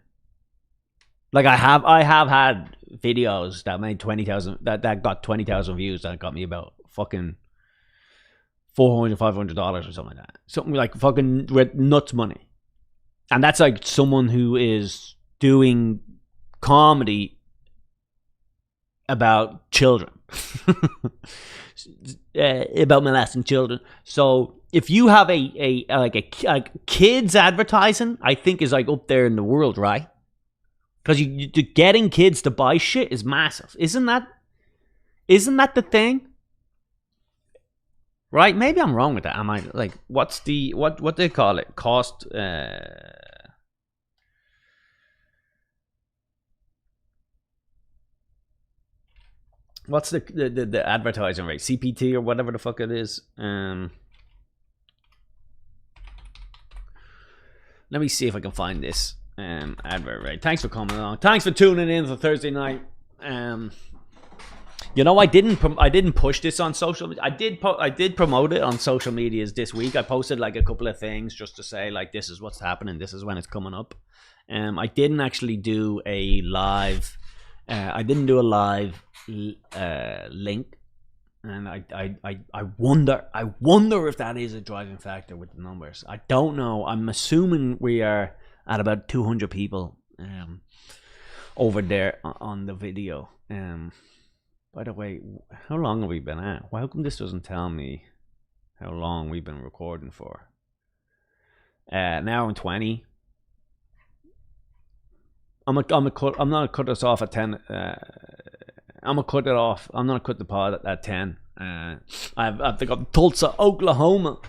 Like I have had videos that made 20,000 that got 20,000 views that got me about fucking $400-500 or something like that. Something like fucking nuts money. And that's like someone who is doing comedy about children. About molesting children. So if you have a kids advertising, I think is like up there in the world, right? Because getting kids to buy shit is massive. Isn't that the thing? Right? Maybe I'm wrong with that. Am I like what's the what do they call it? Cost what's the advertising rate? CPT or whatever the fuck it is. Let me see if I can find this advert rate. Thanks for coming along. Thanks for tuning in for Thursday night. You know, I didn't push this on social media. I did promote it on social medias this week. I posted like a couple of things just to say like this is what's happening. This is when it's coming up. I didn't actually do a live. I didn't do a live link, and I wonder if that is a driving factor with the numbers. I don't know. I'm assuming we are at about 200 people over there on the video. By the way, how long have we been at? How come this doesn't tell me how long we've been recording for? An hour and 20. I'm gonna cut this off at 10. I'm gonna cut it off. I'm gonna cut the pod at 10. I've to go to Tulsa, Oklahoma.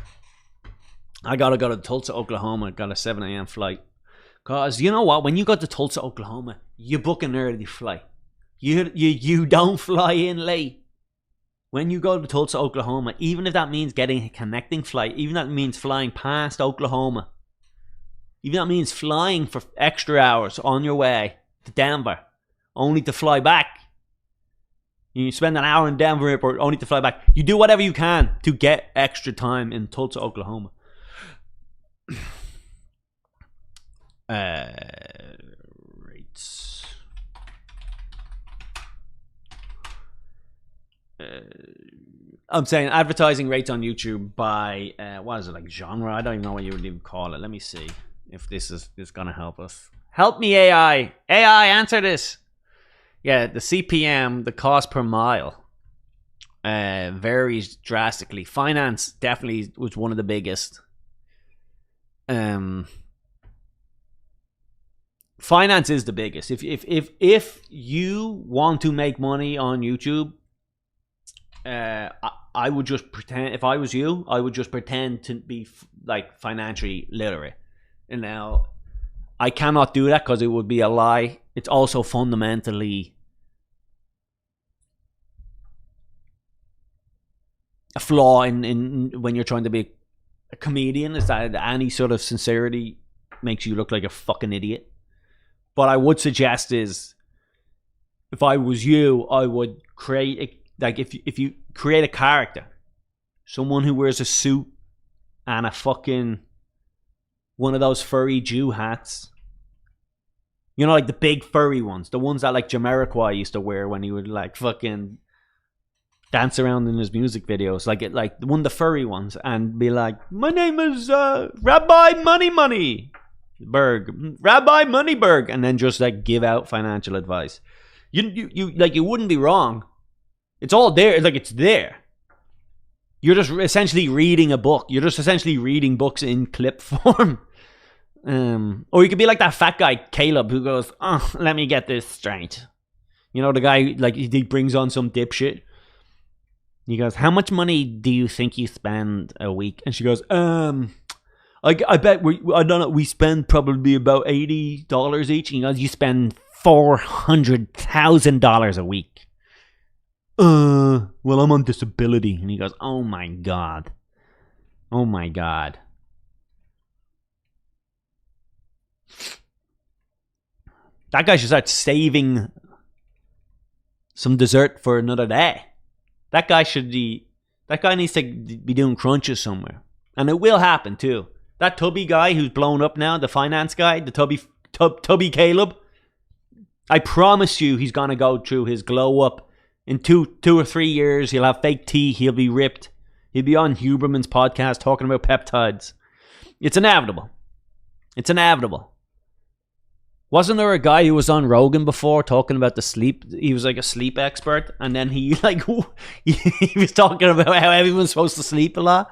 I gotta go to Tulsa, Oklahoma. Got a 7 a.m. flight. Cause you know what? When you go to Tulsa, Oklahoma, you book an early flight. You don't fly in late. When you go to Tulsa, Oklahoma, even if that means getting a connecting flight, even if that means flying past Oklahoma, even if that means flying for extra hours on your way to Denver, only to fly back. You spend an hour in Denver airport only to fly back. You do whatever you can to get extra time in Tulsa, Oklahoma. Rates. I'm saying advertising rates on YouTube by what is it, like genre? I don't even know what you would even call it. Let me see if this is gonna help us. Help me, AI. AI, answer this. Yeah, the CPM, the cost per mile, varies drastically. Finance definitely was one of the biggest. Finance is the biggest. If you want to make money on YouTube, I would just pretend. If I was you, I would just pretend to be like financially literate. And now, I cannot do that because it would be a lie. It's also fundamentally a flaw in when you're trying to be a comedian, is that any sort of sincerity makes you look like a fucking idiot. What I would suggest is, if I was you, I would create if you create a character, someone who wears a suit and a fucking one of those furry Jew hats. You know, like the big furry ones, the ones that like Jamiroquai used to wear when he would like fucking dance around in his music videos, like one of the furry ones, and be like, "My name is Rabbi Money Berg, Rabbi Moneyberg," and then just like give out financial advice. You like, you wouldn't be wrong. It's all there, like it's there. You're just essentially reading a book. You're just essentially reading books in clip form. Or you could be like that fat guy Caleb who goes, "Oh, let me get this straight." You know, the guy, like, he brings on some dipshit. He goes, "How much money do you think you spend a week?" And she goes, I bet I don't know, we spend probably about $80 each. And he goes, "You spend $400,000 a week." Well, I'm on disability. And he goes, "Oh my God. Oh my God." That guy should start saving some dessert for another day. That guy needs to be doing crunches somewhere. And it will happen too. That tubby guy who's blown up now, the finance guy, the tubby Caleb, I promise you he's going to go through his glow up. In two or 3 years, he'll have fake teeth, he'll be ripped. He'll be on Huberman's podcast talking about peptides. It's inevitable. It's inevitable. Wasn't there a guy who was on Rogan before talking about the sleep? He was like a sleep expert, and then he he was talking about how everyone's supposed to sleep a lot.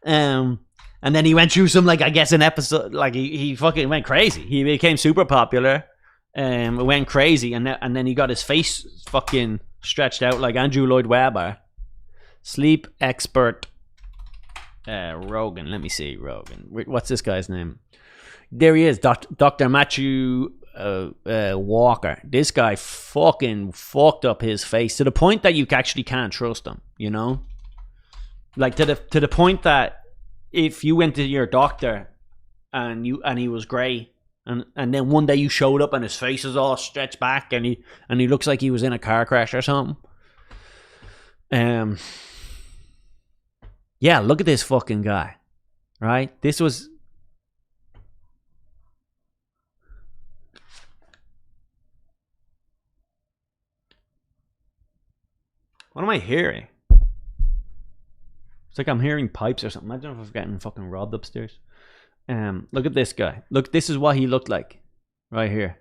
And then he went through some, like, I guess, an episode, like he fucking went crazy. He became super popular, went crazy, and then he got his face fucking stretched out like Andrew Lloyd Webber. Sleep expert Rogan. Let me see, Rogan. What's this guy's name? There he is, Dr. Matthew Walker. This guy fucking fucked up his face to the point that you actually can't trust him, you know? Like to the point that if you went to your doctor and he was grey, and then one day you showed up and his face is all stretched back and he looks like he was in a car crash or something. Yeah, look at this fucking guy. Right? This was... What am I hearing? It's like I'm hearing pipes or something. I don't know if I'm getting fucking robbed upstairs. Look at this guy. Look, this is what he looked like. Right here.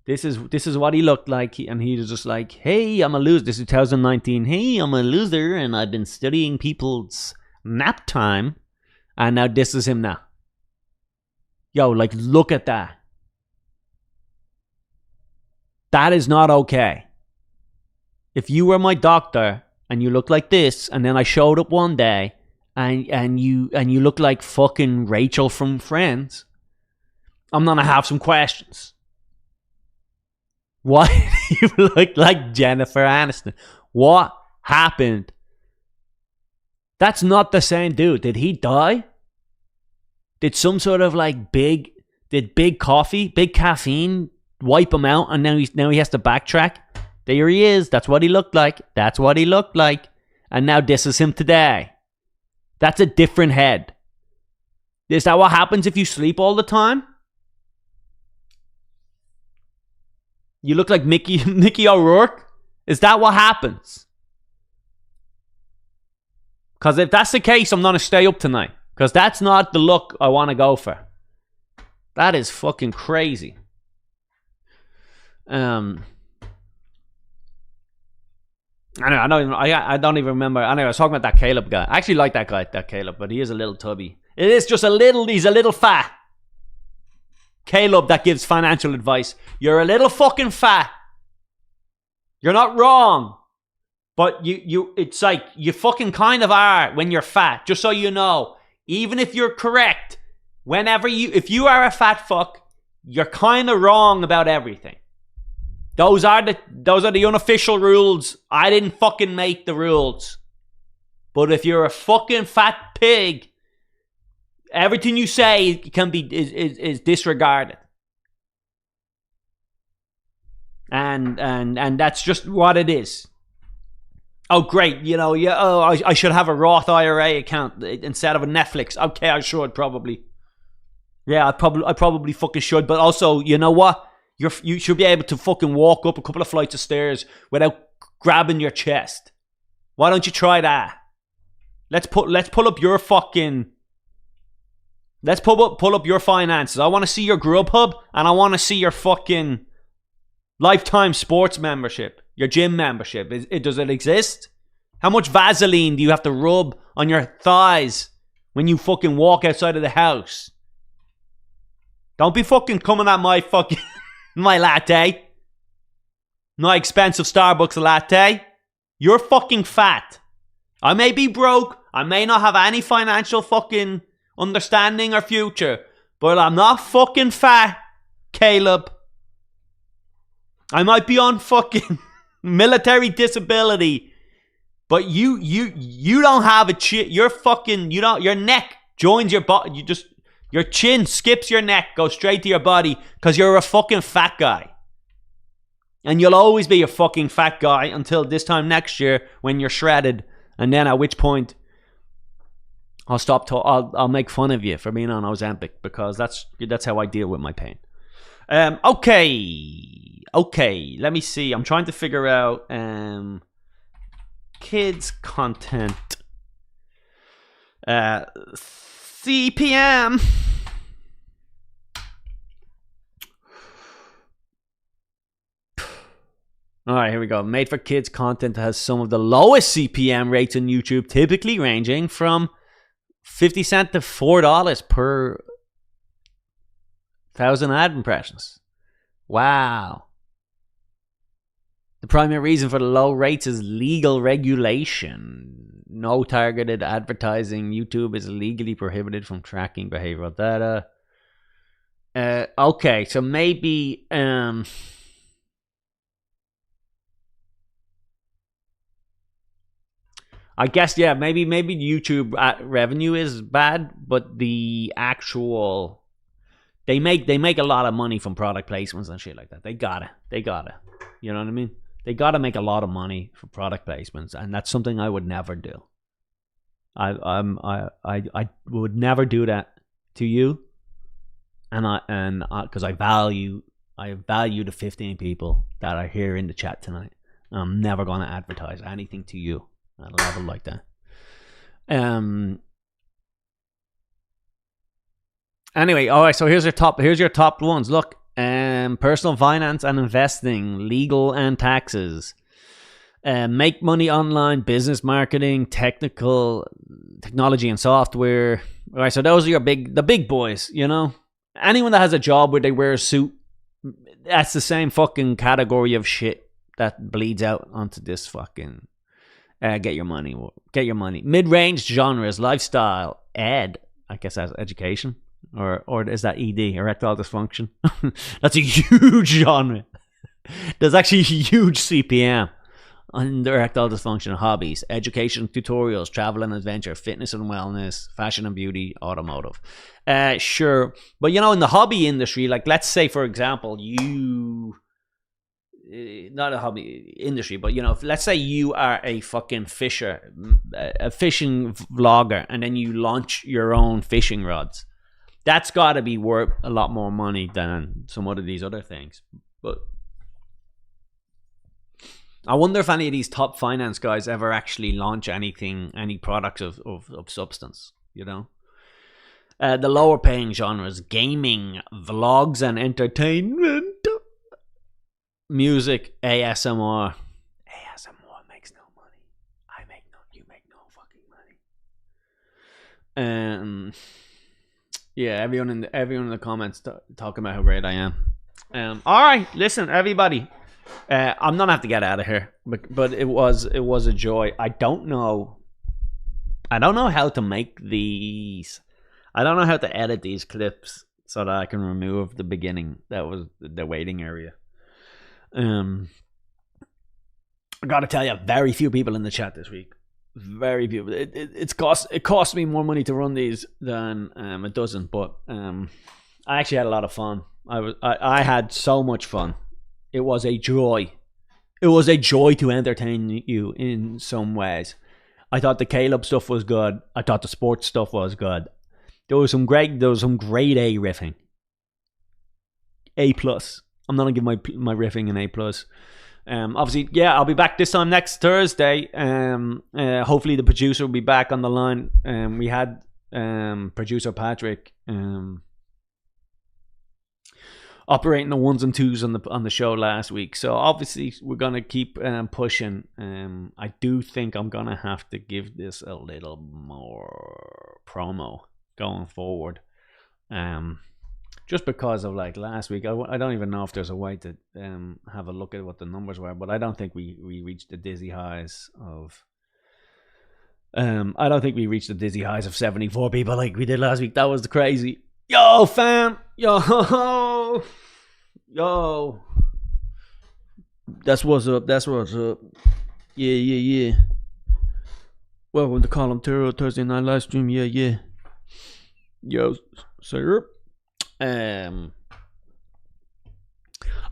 This is what he looked like. And he was just like, "Hey, I'm a loser." This is 2019. "Hey, I'm a loser and I've been studying people's nap time." And now this is him now. Yo, like, look at that. That is not okay. If you were my doctor and you look like this, and then I showed up one day and you look like fucking Rachel from Friends, I'm gonna have some questions. Why do you look like Jennifer Aniston? What happened? That's not the same dude. Did he die? Did some sort of like big caffeine wipe him out, and now he has to backtrack? There he is. That's what he looked like. That's what he looked like. And now this is him today. That's a different head. Is that what happens if you sleep all the time? You look like Mickey O'Rourke? Is that what happens? Because if that's the case, I'm going to stay up tonight. Because that's not the look I want to go for. That is fucking crazy. I don't even remember. Anyway, I was talking about that Caleb guy. I actually like that Caleb, but he is a little tubby. It is just he's a little fat. Caleb that gives financial advice. You're a little fucking fat. You're not wrong. But it's like, you fucking kind of are when you're fat. Just so you know. Even if you're correct, if you are a fat fuck, you're kind of wrong about everything. Those are the unofficial rules. I didn't fucking make the rules. But if you're a fucking fat pig, everything you say is disregarded. and that's just what it is. Oh, great. Yeah. Oh, I should have a Roth IRA account instead of a Netflix. Okay, I should probably. Yeah, I probably fucking should. But also, you know what? You should be able to fucking walk up a couple of flights of stairs without grabbing your chest. Why don't you try that? Let's pull up your fucking. Let's pull up your finances. I want to see your Grubhub and I want to see your fucking lifetime sports membership, your gym membership. Does it exist? How much Vaseline do you have to rub on your thighs when you fucking walk outside of the house? Don't be fucking coming at my fucking my latte, my expensive Starbucks latte. You're fucking fat. I may be broke. I may not have any financial fucking understanding or future, but I'm not fucking fat, Caleb. I might be on fucking military disability, but you don't have a chin. You're fucking, your neck joins your body. Your chin skips your neck, goes straight to your body because you're a fucking fat guy. And you'll always be a fucking fat guy until this time next year when you're shredded, and then at which point I'll stop. I'll make fun of you for being on Ozempic because that's how I deal with my pain. Okay. Let me see. I'm trying to figure out kids content. CPM. All right, here we go. Made for kids content has some of the lowest CPM rates on YouTube, typically ranging from 50 cents to $4 per 1,000 ad impressions. Wow. The primary reason for the low rates is legal regulation. No targeted advertising. YouTube is legally prohibited from tracking behavioral data. Okay, so maybe I guess, yeah, maybe YouTube revenue is bad, but the actual they make a lot of money from product placements and shit like that. They gotta, you know what I mean? They gotta make a lot of money from product placements, and that's something I would never do. I would never do that to you, and because I value the 15 people that are here in the chat tonight. I'm never gonna advertise anything to you at a level like that. Anyway, all right. So here's your top ones. Look, personal finance and investing, legal and taxes, make money online, business marketing, technology and software. All right. So those are the big boys. You know, anyone that has a job where they wear a suit, that's the same fucking category of shit that bleeds out onto this fucking. Get your money. Mid-range genres, lifestyle, ed. I guess that's education, or is that ED, erectile dysfunction? That's a huge genre. There's actually a huge CPM on erectile dysfunction. Hobbies, education, tutorials, travel and adventure, fitness and wellness, fashion and beauty, automotive. Sure, but you know, in the hobby industry, like let's say for example, not a hobby industry, but you know, let's say you are a fucking fisher, a fishing vlogger, and then you launch your own fishing rods. That's got to be worth a lot more money than some of these other things. But I wonder if any of these top finance guys ever actually launch any products of substance, you know. The lower paying genres: gaming, vlogs and entertainment, music, ASMR. ASMR makes no money. You make no fucking money. Yeah, everyone in the comments talking about how great I am. All right, listen, everybody. I'm gonna have to get out of here, but it was a joy. I don't know how to make these. I don't know how to edit these clips so that I can remove the beginning. That was the waiting area. I gotta tell you, very few people in the chat this week. Very few. It cost me more money to run these than it doesn't. But I actually had a lot of fun. I had so much fun. It was a joy. It was a joy to entertain you in some ways. I thought the Caleb stuff was good. I thought the sports stuff was good. There was some great A riffing. A plus. I'm not gonna give my riffing an A plus. Obviously, yeah, I'll be back this time next Thursday. Hopefully the producer will be back on the line. We had producer Patrick operating the ones and twos on the show last week. So obviously we're gonna keep pushing. I do think I'm gonna have to give this a little more promo going forward. Just because of like last week, I don't even know if there's a way to have a look at what the numbers were, but I don't think we reached the dizzy highs of. I don't think we reached the dizzy highs of 74 people like we did last week. That was the crazy. Yo, fam, yo. That's what's up. Yeah. Welcome to Colum Tyrell Thursday night live stream. Yeah. Yo, sir. I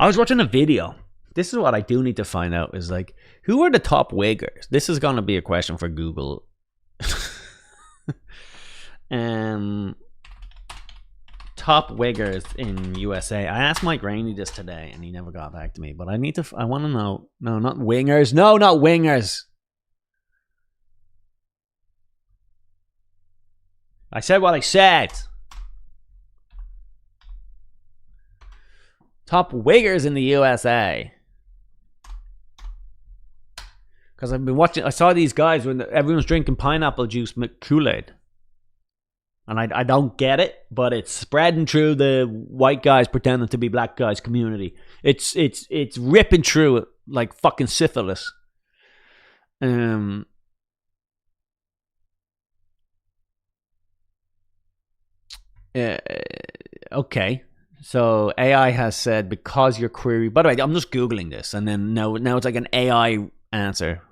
was watching a video. This is what I do need to find out is like, who are the top wiggers? This is going to be a question for Google. Top wiggers in USA. I asked Mike Rainey this today and he never got back to me, but I want to know. No, not wingers. No, not wingers. I said what I said. Top wiggers in the USA. Because I've been watching, I saw these guys when everyone's drinking pineapple juice Kool-Aid. And I don't get it, but it's spreading through the white guys pretending to be black guys community. It's ripping through it like fucking syphilis. Okay. So AI has said because your query. By the way, I'm just googling this, and then now it's like an AI answer.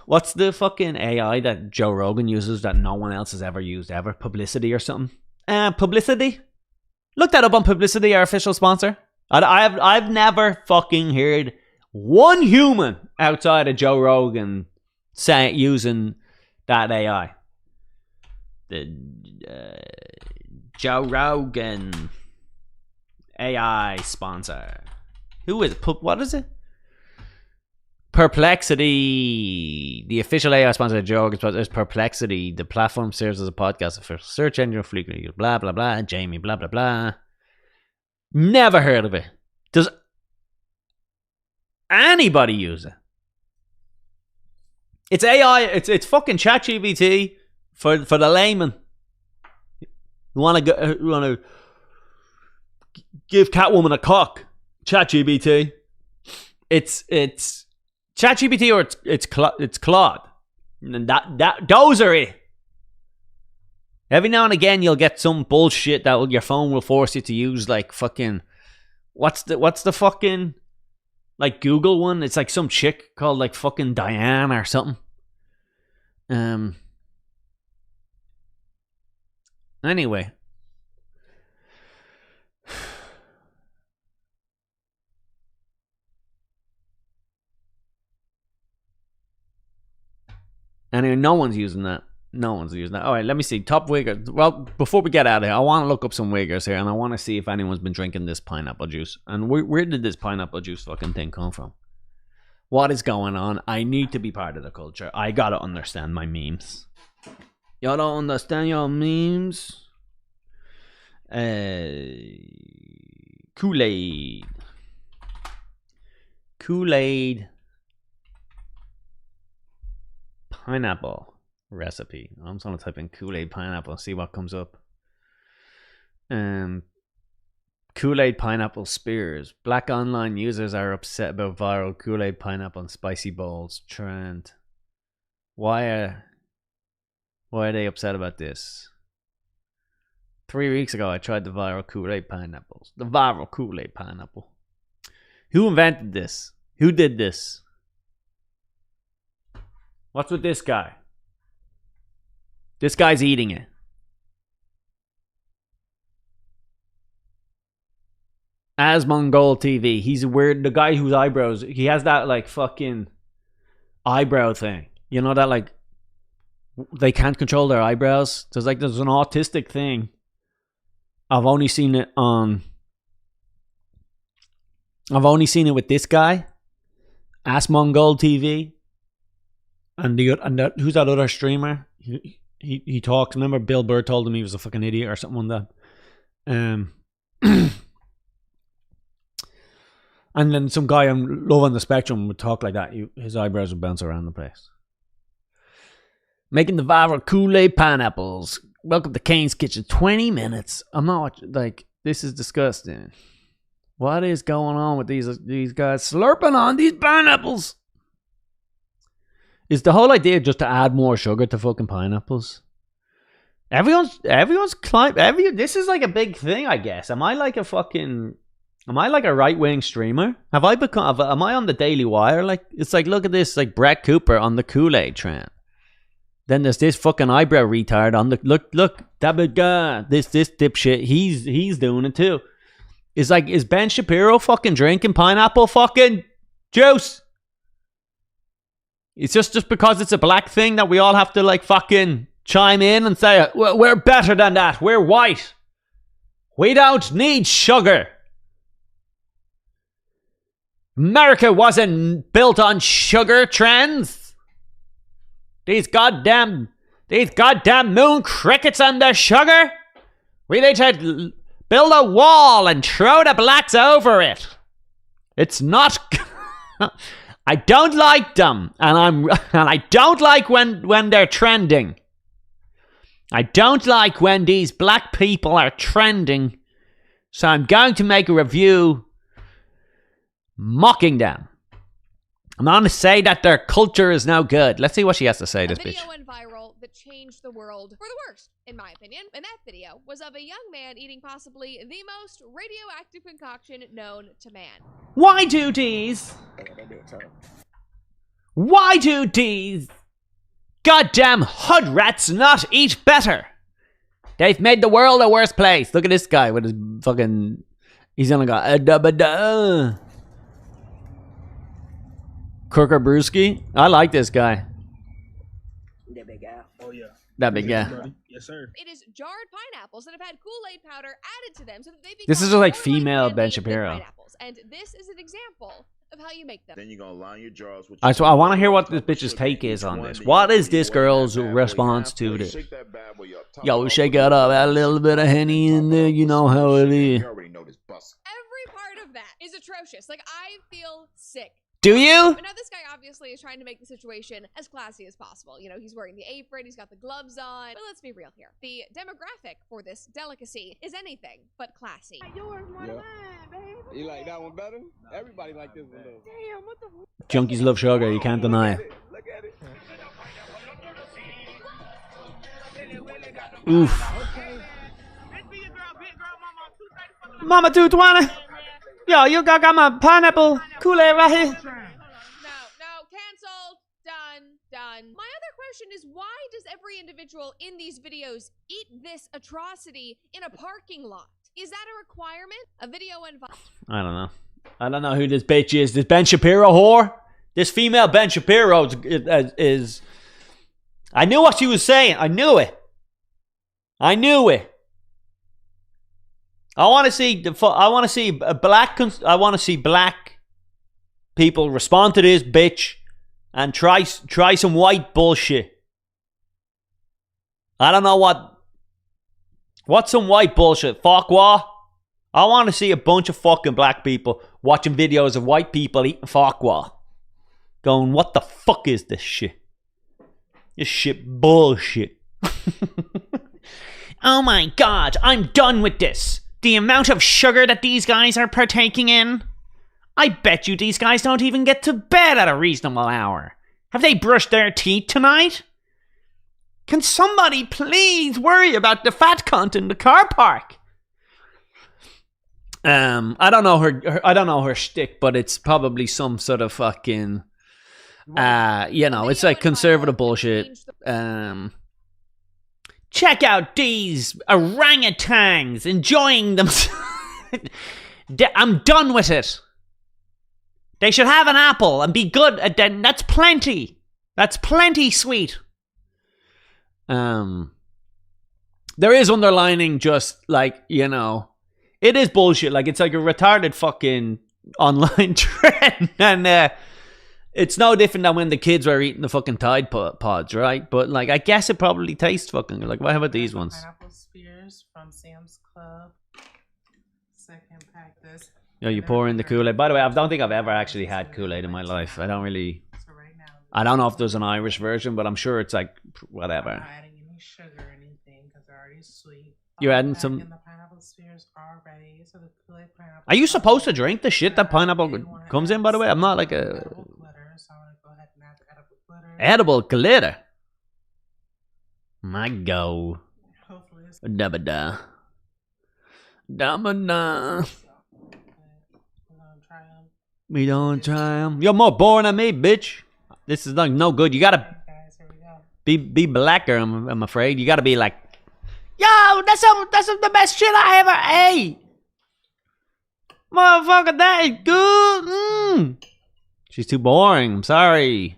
What's the fucking AI that Joe Rogan uses that no one else has ever used ever? Publicity or something? Publicity? Look that up on Publicity, our official sponsor. I've never fucking heard one human outside of Joe Rogan using that AI. The Joe Rogan AI sponsor. Who is it? What is it? Perplexity. The official AI sponsor of Joe Rogan is Perplexity. The platform serves as a podcast for search engine frequently. Blah blah blah. Jamie. Blah blah blah. Never heard of it. Does anybody use it? It's AI. It's fucking ChatGPT for the layman. You want to give Catwoman a cock? ChatGPT. It's ChatGPT or it's Claude. And those are it. Every now and again you'll get some bullshit that your phone will force you to use, like fucking what's the fucking like Google one? It's like some chick called like fucking Diane or something. Anyway. Anyway, no one's using that. All right, let me see. Top wiggers. Well, before we get out of here, I want to look up some wiggers here, and I want to see if anyone's been drinking this pineapple juice. And where did this pineapple juice fucking thing come from? What is going on? I need to be part of the culture. I gotta understand my memes. Y'all don't understand your memes? Kool-Aid pineapple recipe. I'm just gonna type in Kool-Aid pineapple and see what comes up. Kool-Aid pineapple spears. Black online users are upset about viral Kool-Aid pineapple and spicy bowls trend. Why are they upset about this? 3 weeks ago, I tried the viral Kool-Aid pineapples. The viral Kool-Aid pineapple. Who invented this? Who did this? What's with this guy? This guy's eating it. As Mongol TV. He's weird. The guy whose eyebrows, he has that like fucking eyebrow thing. You know that like they can't control their eyebrows. There's an autistic thing. I've only seen it with this guy, Ask Mongol TV, and who's that other streamer? He talks. Remember, Bill Burr told him he was a fucking idiot or something like that. And then some guy on Love on the Spectrum would talk like that. His eyebrows would bounce around the place. Making the viral Kool-Aid pineapples. Welcome to Kane's Kitchen. 20 minutes. I'm not watching. Like, this is disgusting. What is going on with these guys slurping on these pineapples? Is the whole idea just to add more sugar to fucking pineapples? Everyone's this is like a big thing, I guess. Am I like a right-wing streamer? Am I on the Daily Wire? Like, it's like, look at this, like Brett Cooper on the Kool-Aid trend. Then there's this fucking eyebrow retard on the look that big guy. This dipshit, he's doing it too. Is Ben Shapiro fucking drinking pineapple fucking juice? It's just because it's a black thing that we all have to like fucking chime in and say, well, we're better than that. We're white. We don't need sugar. America wasn't built on sugar trends. These goddamn moon crickets and their sugar. We need to build a wall and throw the blacks over it. It's not. I don't like them, and I don't like when they're trending. I don't like when these black people are trending. So I'm going to make a review mocking them. I'm going to say that their culture is no good. Let's see what she has to say, this bitch. A video went viral that changed the world for the worst, in my opinion. And that video was of a young man eating possibly the most radioactive concoction known to man. Why do these goddamn hood rats not eat better? They've made the world a worse place. Look at this guy with his fucking... He's gonna go... Kirker Brewski. I like this guy. That big guy. Oh, yeah. That big guy. Yes, sir. It is jarred pineapples that have had Kool-Aid powder added to them so that they become This is like more female candy Ben than Shapiro. pineapples. And this is an example of how you make them. Then you're gonna line your jars with. So I want to hear what this bitch's take is on this. What is this girl's response to this? Yo, shake it up, add a little bit of Henny in there. You know how it is. Every part of that is atrocious. Like, I feel sick. Do you? But now this guy obviously is trying to make the situation as classy as possible. You know, he's wearing the apron, he's got the gloves on. But let's be real here. The demographic for this delicacy is anything but classy. You like that one better? Everybody like this one though. Damn, what the... Junkies love sugar, you can't deny it. Look at it. Oof. Mama 220. Yo, you got my pineapple Kool-Aid right here. No, canceled. Done. My other question is, why does every individual in these videos eat this atrocity in a parking lot? Is that a requirement? A video went viral. I don't know. I don't know who this bitch is. This Ben Shapiro whore? This female Ben Shapiro is... I knew what she was saying. I knew it. I want to see black people respond to this bitch and try some white bullshit. I don't know what's some white bullshit. Fuck what? I want to see a bunch of fucking black people watching videos of white people eating fuck what. Going, what the fuck is this shit? This shit bullshit. Oh my god, I'm done with this. The amount of sugar that these guys are partaking in. I bet you these guys don't even get to bed at a reasonable hour. Have they brushed their teeth tonight? Can somebody please worry about the fat cunt in the car park? I don't know her shtick, but it's probably some sort of fucking it's like conservative bullshit. Check out these orangutans enjoying themselves. I'm done with it. They should have an apple and be good. Then that's plenty. That's plenty sweet. There is underlining just like, you know, it is bullshit. Like, it's like a retarded fucking online trend. And it's no different than when the kids were eating the fucking Tide Pods, right? But like, I guess it probably tastes fucking like, what about these ones? Pineapple Spears from Sam's Club. Second pack this. Yo, you pour in the Kool-Aid. By the way, I don't think I've ever actually had Kool-Aid in my life. I don't really... So right now, I don't know if there's an Irish version, but I'm sure it's like, I'm whatever. not adding any sugar or anything because they're already sweet. You're I'm adding some... packing the pineapple Spears already, so the Kool-Aid pineapple. Are you supposed to drink the shit that pineapple comes in, by the way? I'm not like a... Edible glitter, so I'm gonna go ahead and add the edible glitter. Edible glitter? My go. Hopefully it's Da-ba-da. Da-ba-da. try them. We don't try 'em. You're more boring than me, bitch. This is like no good. You gotta Guys, here we go. be blacker, I'm afraid. You gotta be like, yo, that's the best shit I ever ate. Motherfucker, that is good. She's too boring. I'm sorry.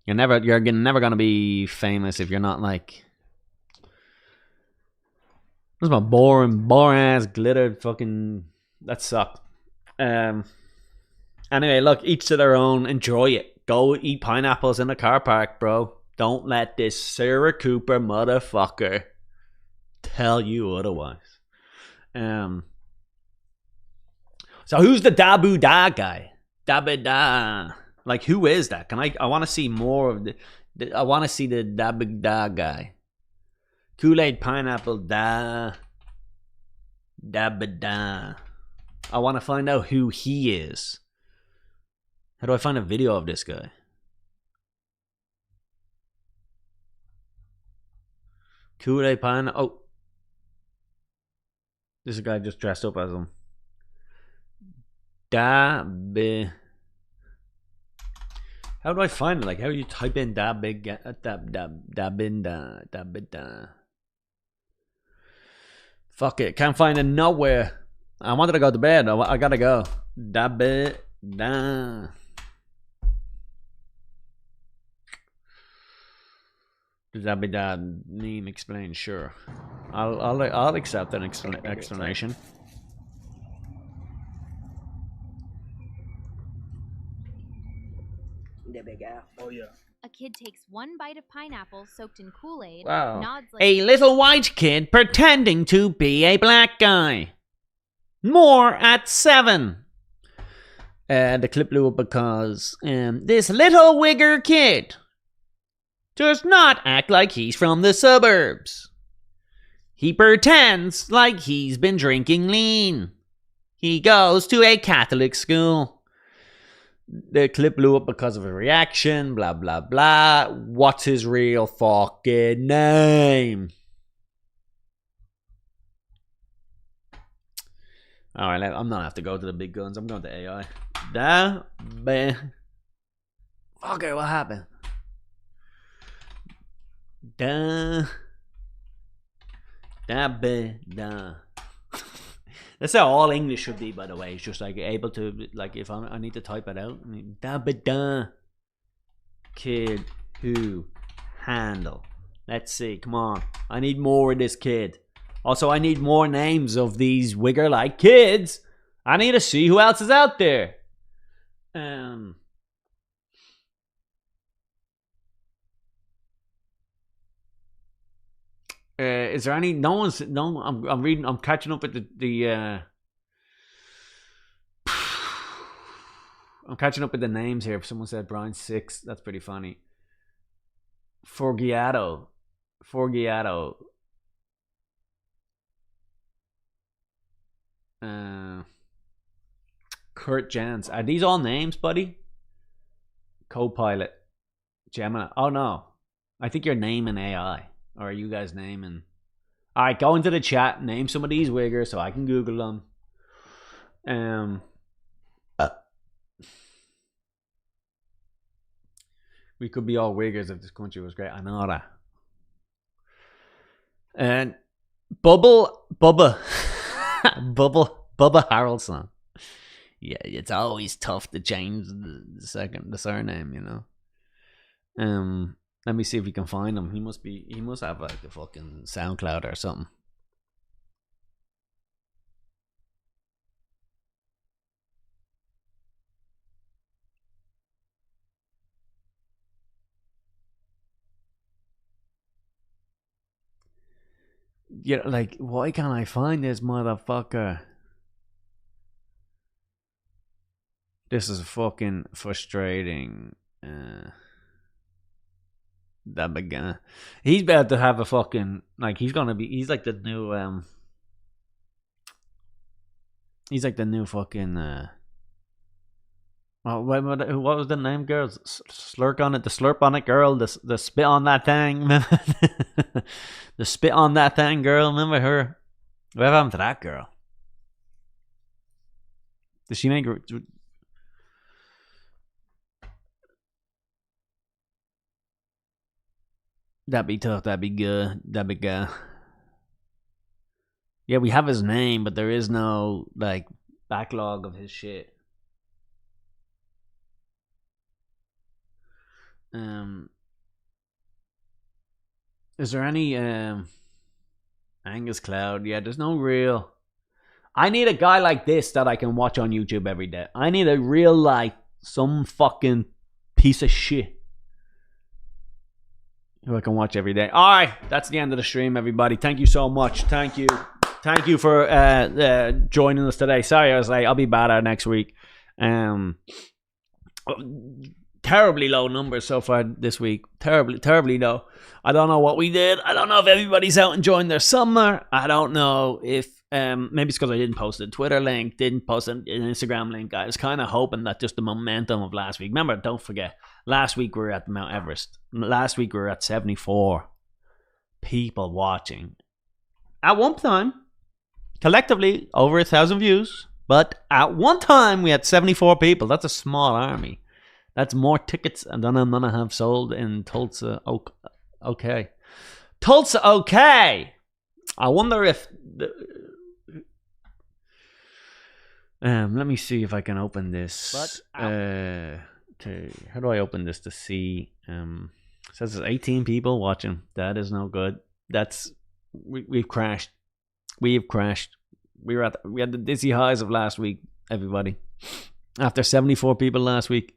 You're never gonna be famous if you're not like... This is my boring ass glittered fucking... That sucked. Anyway, look, each to their own. Enjoy it. Go eat pineapples in the car park, bro. Don't let this Sarah Cooper motherfucker tell you otherwise. So who's the Dabu Da guy? Dabu Da. Like, who is that? I want to see more of I want to see the Dabu Da guy. Kool-Aid pineapple da. Dabu Da. I want to find out who he is. How do I find a video of this guy? Kool-Aid pineapple. Oh. This is a guy just dressed up as him. Dabu. How do I find it? Like, how do you type in Dabu Da? Fuck it. Can't find it nowhere. I wanted to go to bed. I gotta go. Dabu Da. Does Dabu Da name explain? Sure. I'll accept an explanation. The big apple. Oh yeah. A kid takes one bite of pineapple soaked in Kool-Aid, Wow. nods like A little white kid pretending to be a black guy. More at 7. The clip blew up because this little wigger kid does not act like he's from the suburbs. He pretends like he's been drinking lean. He goes to a Catholic school. The clip blew up because of a reaction, blah, blah, blah. What's his real fucking name? Alright, I'm not have to go to the big guns. I'm going to AI. Fuck it, what happened? That's how all English should be, by the way. It's just like able to, like, if I need to type it out. Kid who handle. Let's see, come on. I need more of this kid. Also, I need more names of these wigger-like kids. I need to see who else is out there. Is there any? I'm reading. I'm catching up with I'm catching up with the names here. If someone said Brian 6, that's pretty funny. Forgiato. Kurt Jans. Are these all names, buddy? Copilot. Gemini. Oh no. I think you're naming AI. Or are you guys naming? Alright, go into the chat. Name some of these wiggers so I can Google them. We could be all wiggers if this country was great. I know that. And Bubba. Bubble. Bubba Harrelson. Yeah, it's always tough to change the surname, you know. Let me see if we can find him. He must have like a fucking SoundCloud or something. Yeah, like, why can't I find this motherfucker? This is fucking frustrating. That began. He's about to have a fucking, like, he's like the new he's like the new fucking oh, what was the name, girl? Slurk on it, the slurp on it, girl. The spit on that thing. The spit on that thing, girl. Remember her? What happened to that girl? Did she make? That'd be tough. That'd be good. That'd be good. Yeah, we have his name, but there is no like backlog of his shit. Is there any Angus Cloud? Yeah, there's no real. I need a guy like this that I can watch on YouTube every day. I need a real, like, some fucking piece of shit who I can watch every day. All right, that's the end of the stream, everybody. Thank you so much. Thank you for joining us today. Sorry I was late. I'll be better next week. Terribly low numbers so far this week. Terribly low. I don't know what we did. I don't know if everybody's out enjoying their summer. I don't know if maybe it's because I didn't post a Twitter link, didn't post an Instagram link. I was kind of hoping that just the momentum of last week. Remember, don't forget, last week we were at Mount Everest. Last week we were at 74 people watching. At one time, collectively over 1,000 views. But at one time we had 74 people. That's a small army. That's more tickets than I'm gonna have sold in Tulsa. Okay, Tulsa. Okay. I wonder if. Let me see if I can open this. How do I open this to see? It says there's 18 people watching. That is no good. We've crashed. We've crashed. We had the dizzy highs of last week, everybody. After 74 people last week.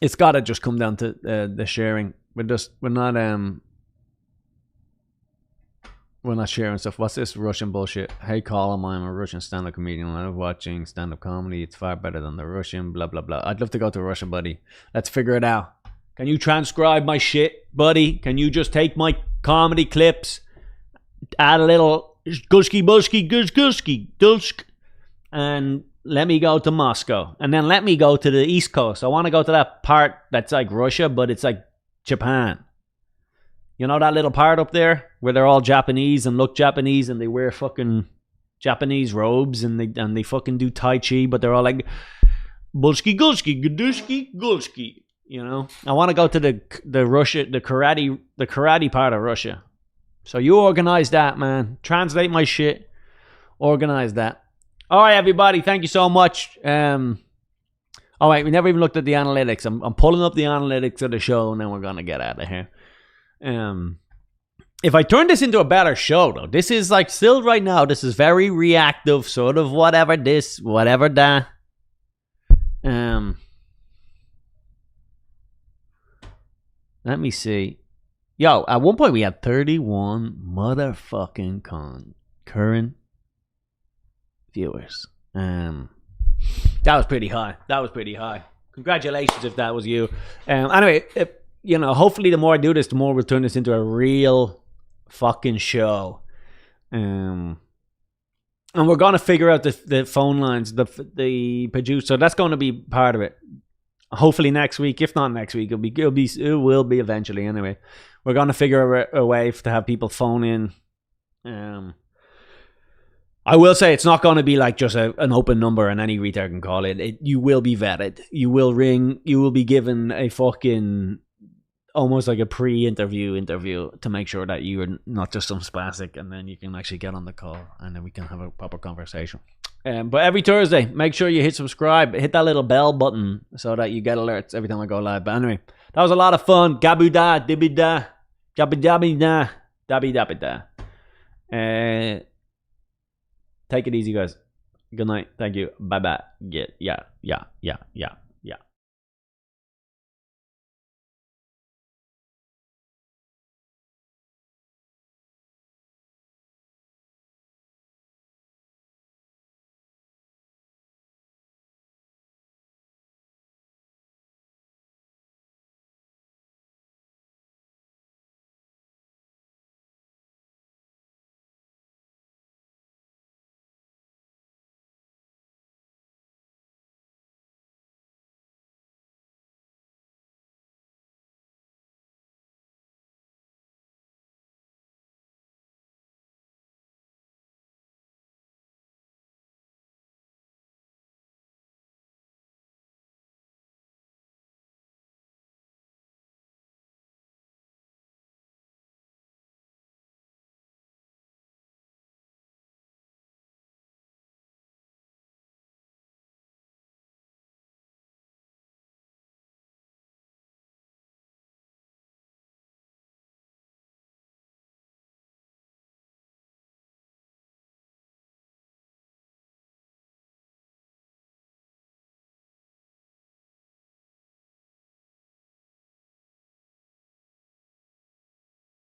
It's gotta just come down to the sharing. We're not sharing stuff. What's this Russian bullshit? Hey Colum, I'm a Russian stand-up comedian. I love watching stand-up comedy. It's far better than the Russian, blah blah blah. I'd love to go to Russia, buddy. Let's figure it out. Can you transcribe my shit, buddy? Can you just take my comedy clips, add a little gushki bushki gushki dushk, and let me go to Moscow, and then let me go to the East Coast. I want to go to that part that's like Russia, but it's like Japan. You know that little part up there where they're all Japanese and look Japanese and they wear fucking Japanese robes and they fucking do Tai Chi, but they're all like Bulshki Gulshki Gadushki Gulshki. You know, I want to go to the Russia, the karate part of Russia. So you organize that, man. Translate my shit. Organize that. All right, everybody. Thank you so much. All right, we never even looked at the analytics. I'm pulling up the analytics of the show, and then we're gonna get out of here. If I turn this into a better show, though, this is like still right now. This is very reactive, sort of whatever this, whatever that. Let me see. Yo, at one point we had 31 motherfucking concurrent viewers. That was pretty high. Congratulations if that was you. Anyway, hopefully the more I do this, the more we'll turn this into a real fucking show. And we're gonna figure out the phone lines, the producer. That's going to be part of it. Hopefully next week. If not next week, it will be eventually. Anyway, we're gonna figure a way to have people phone in. I will say it's not going to be like just an open number and any retard can call it. You will be vetted. You will ring. You will be given a fucking almost like a pre-interview to make sure that you're not just some spastic, and then you can actually get on the call and then we can have a proper conversation. But every Thursday, make sure you hit subscribe, hit that little bell button so that you get alerts every time I go live. But anyway, that was a lot of fun. Gabu da, dibby da, jabby jabby da, dabby dabby da. Take it easy, guys. Good night. Thank you. Bye bye. Yeah.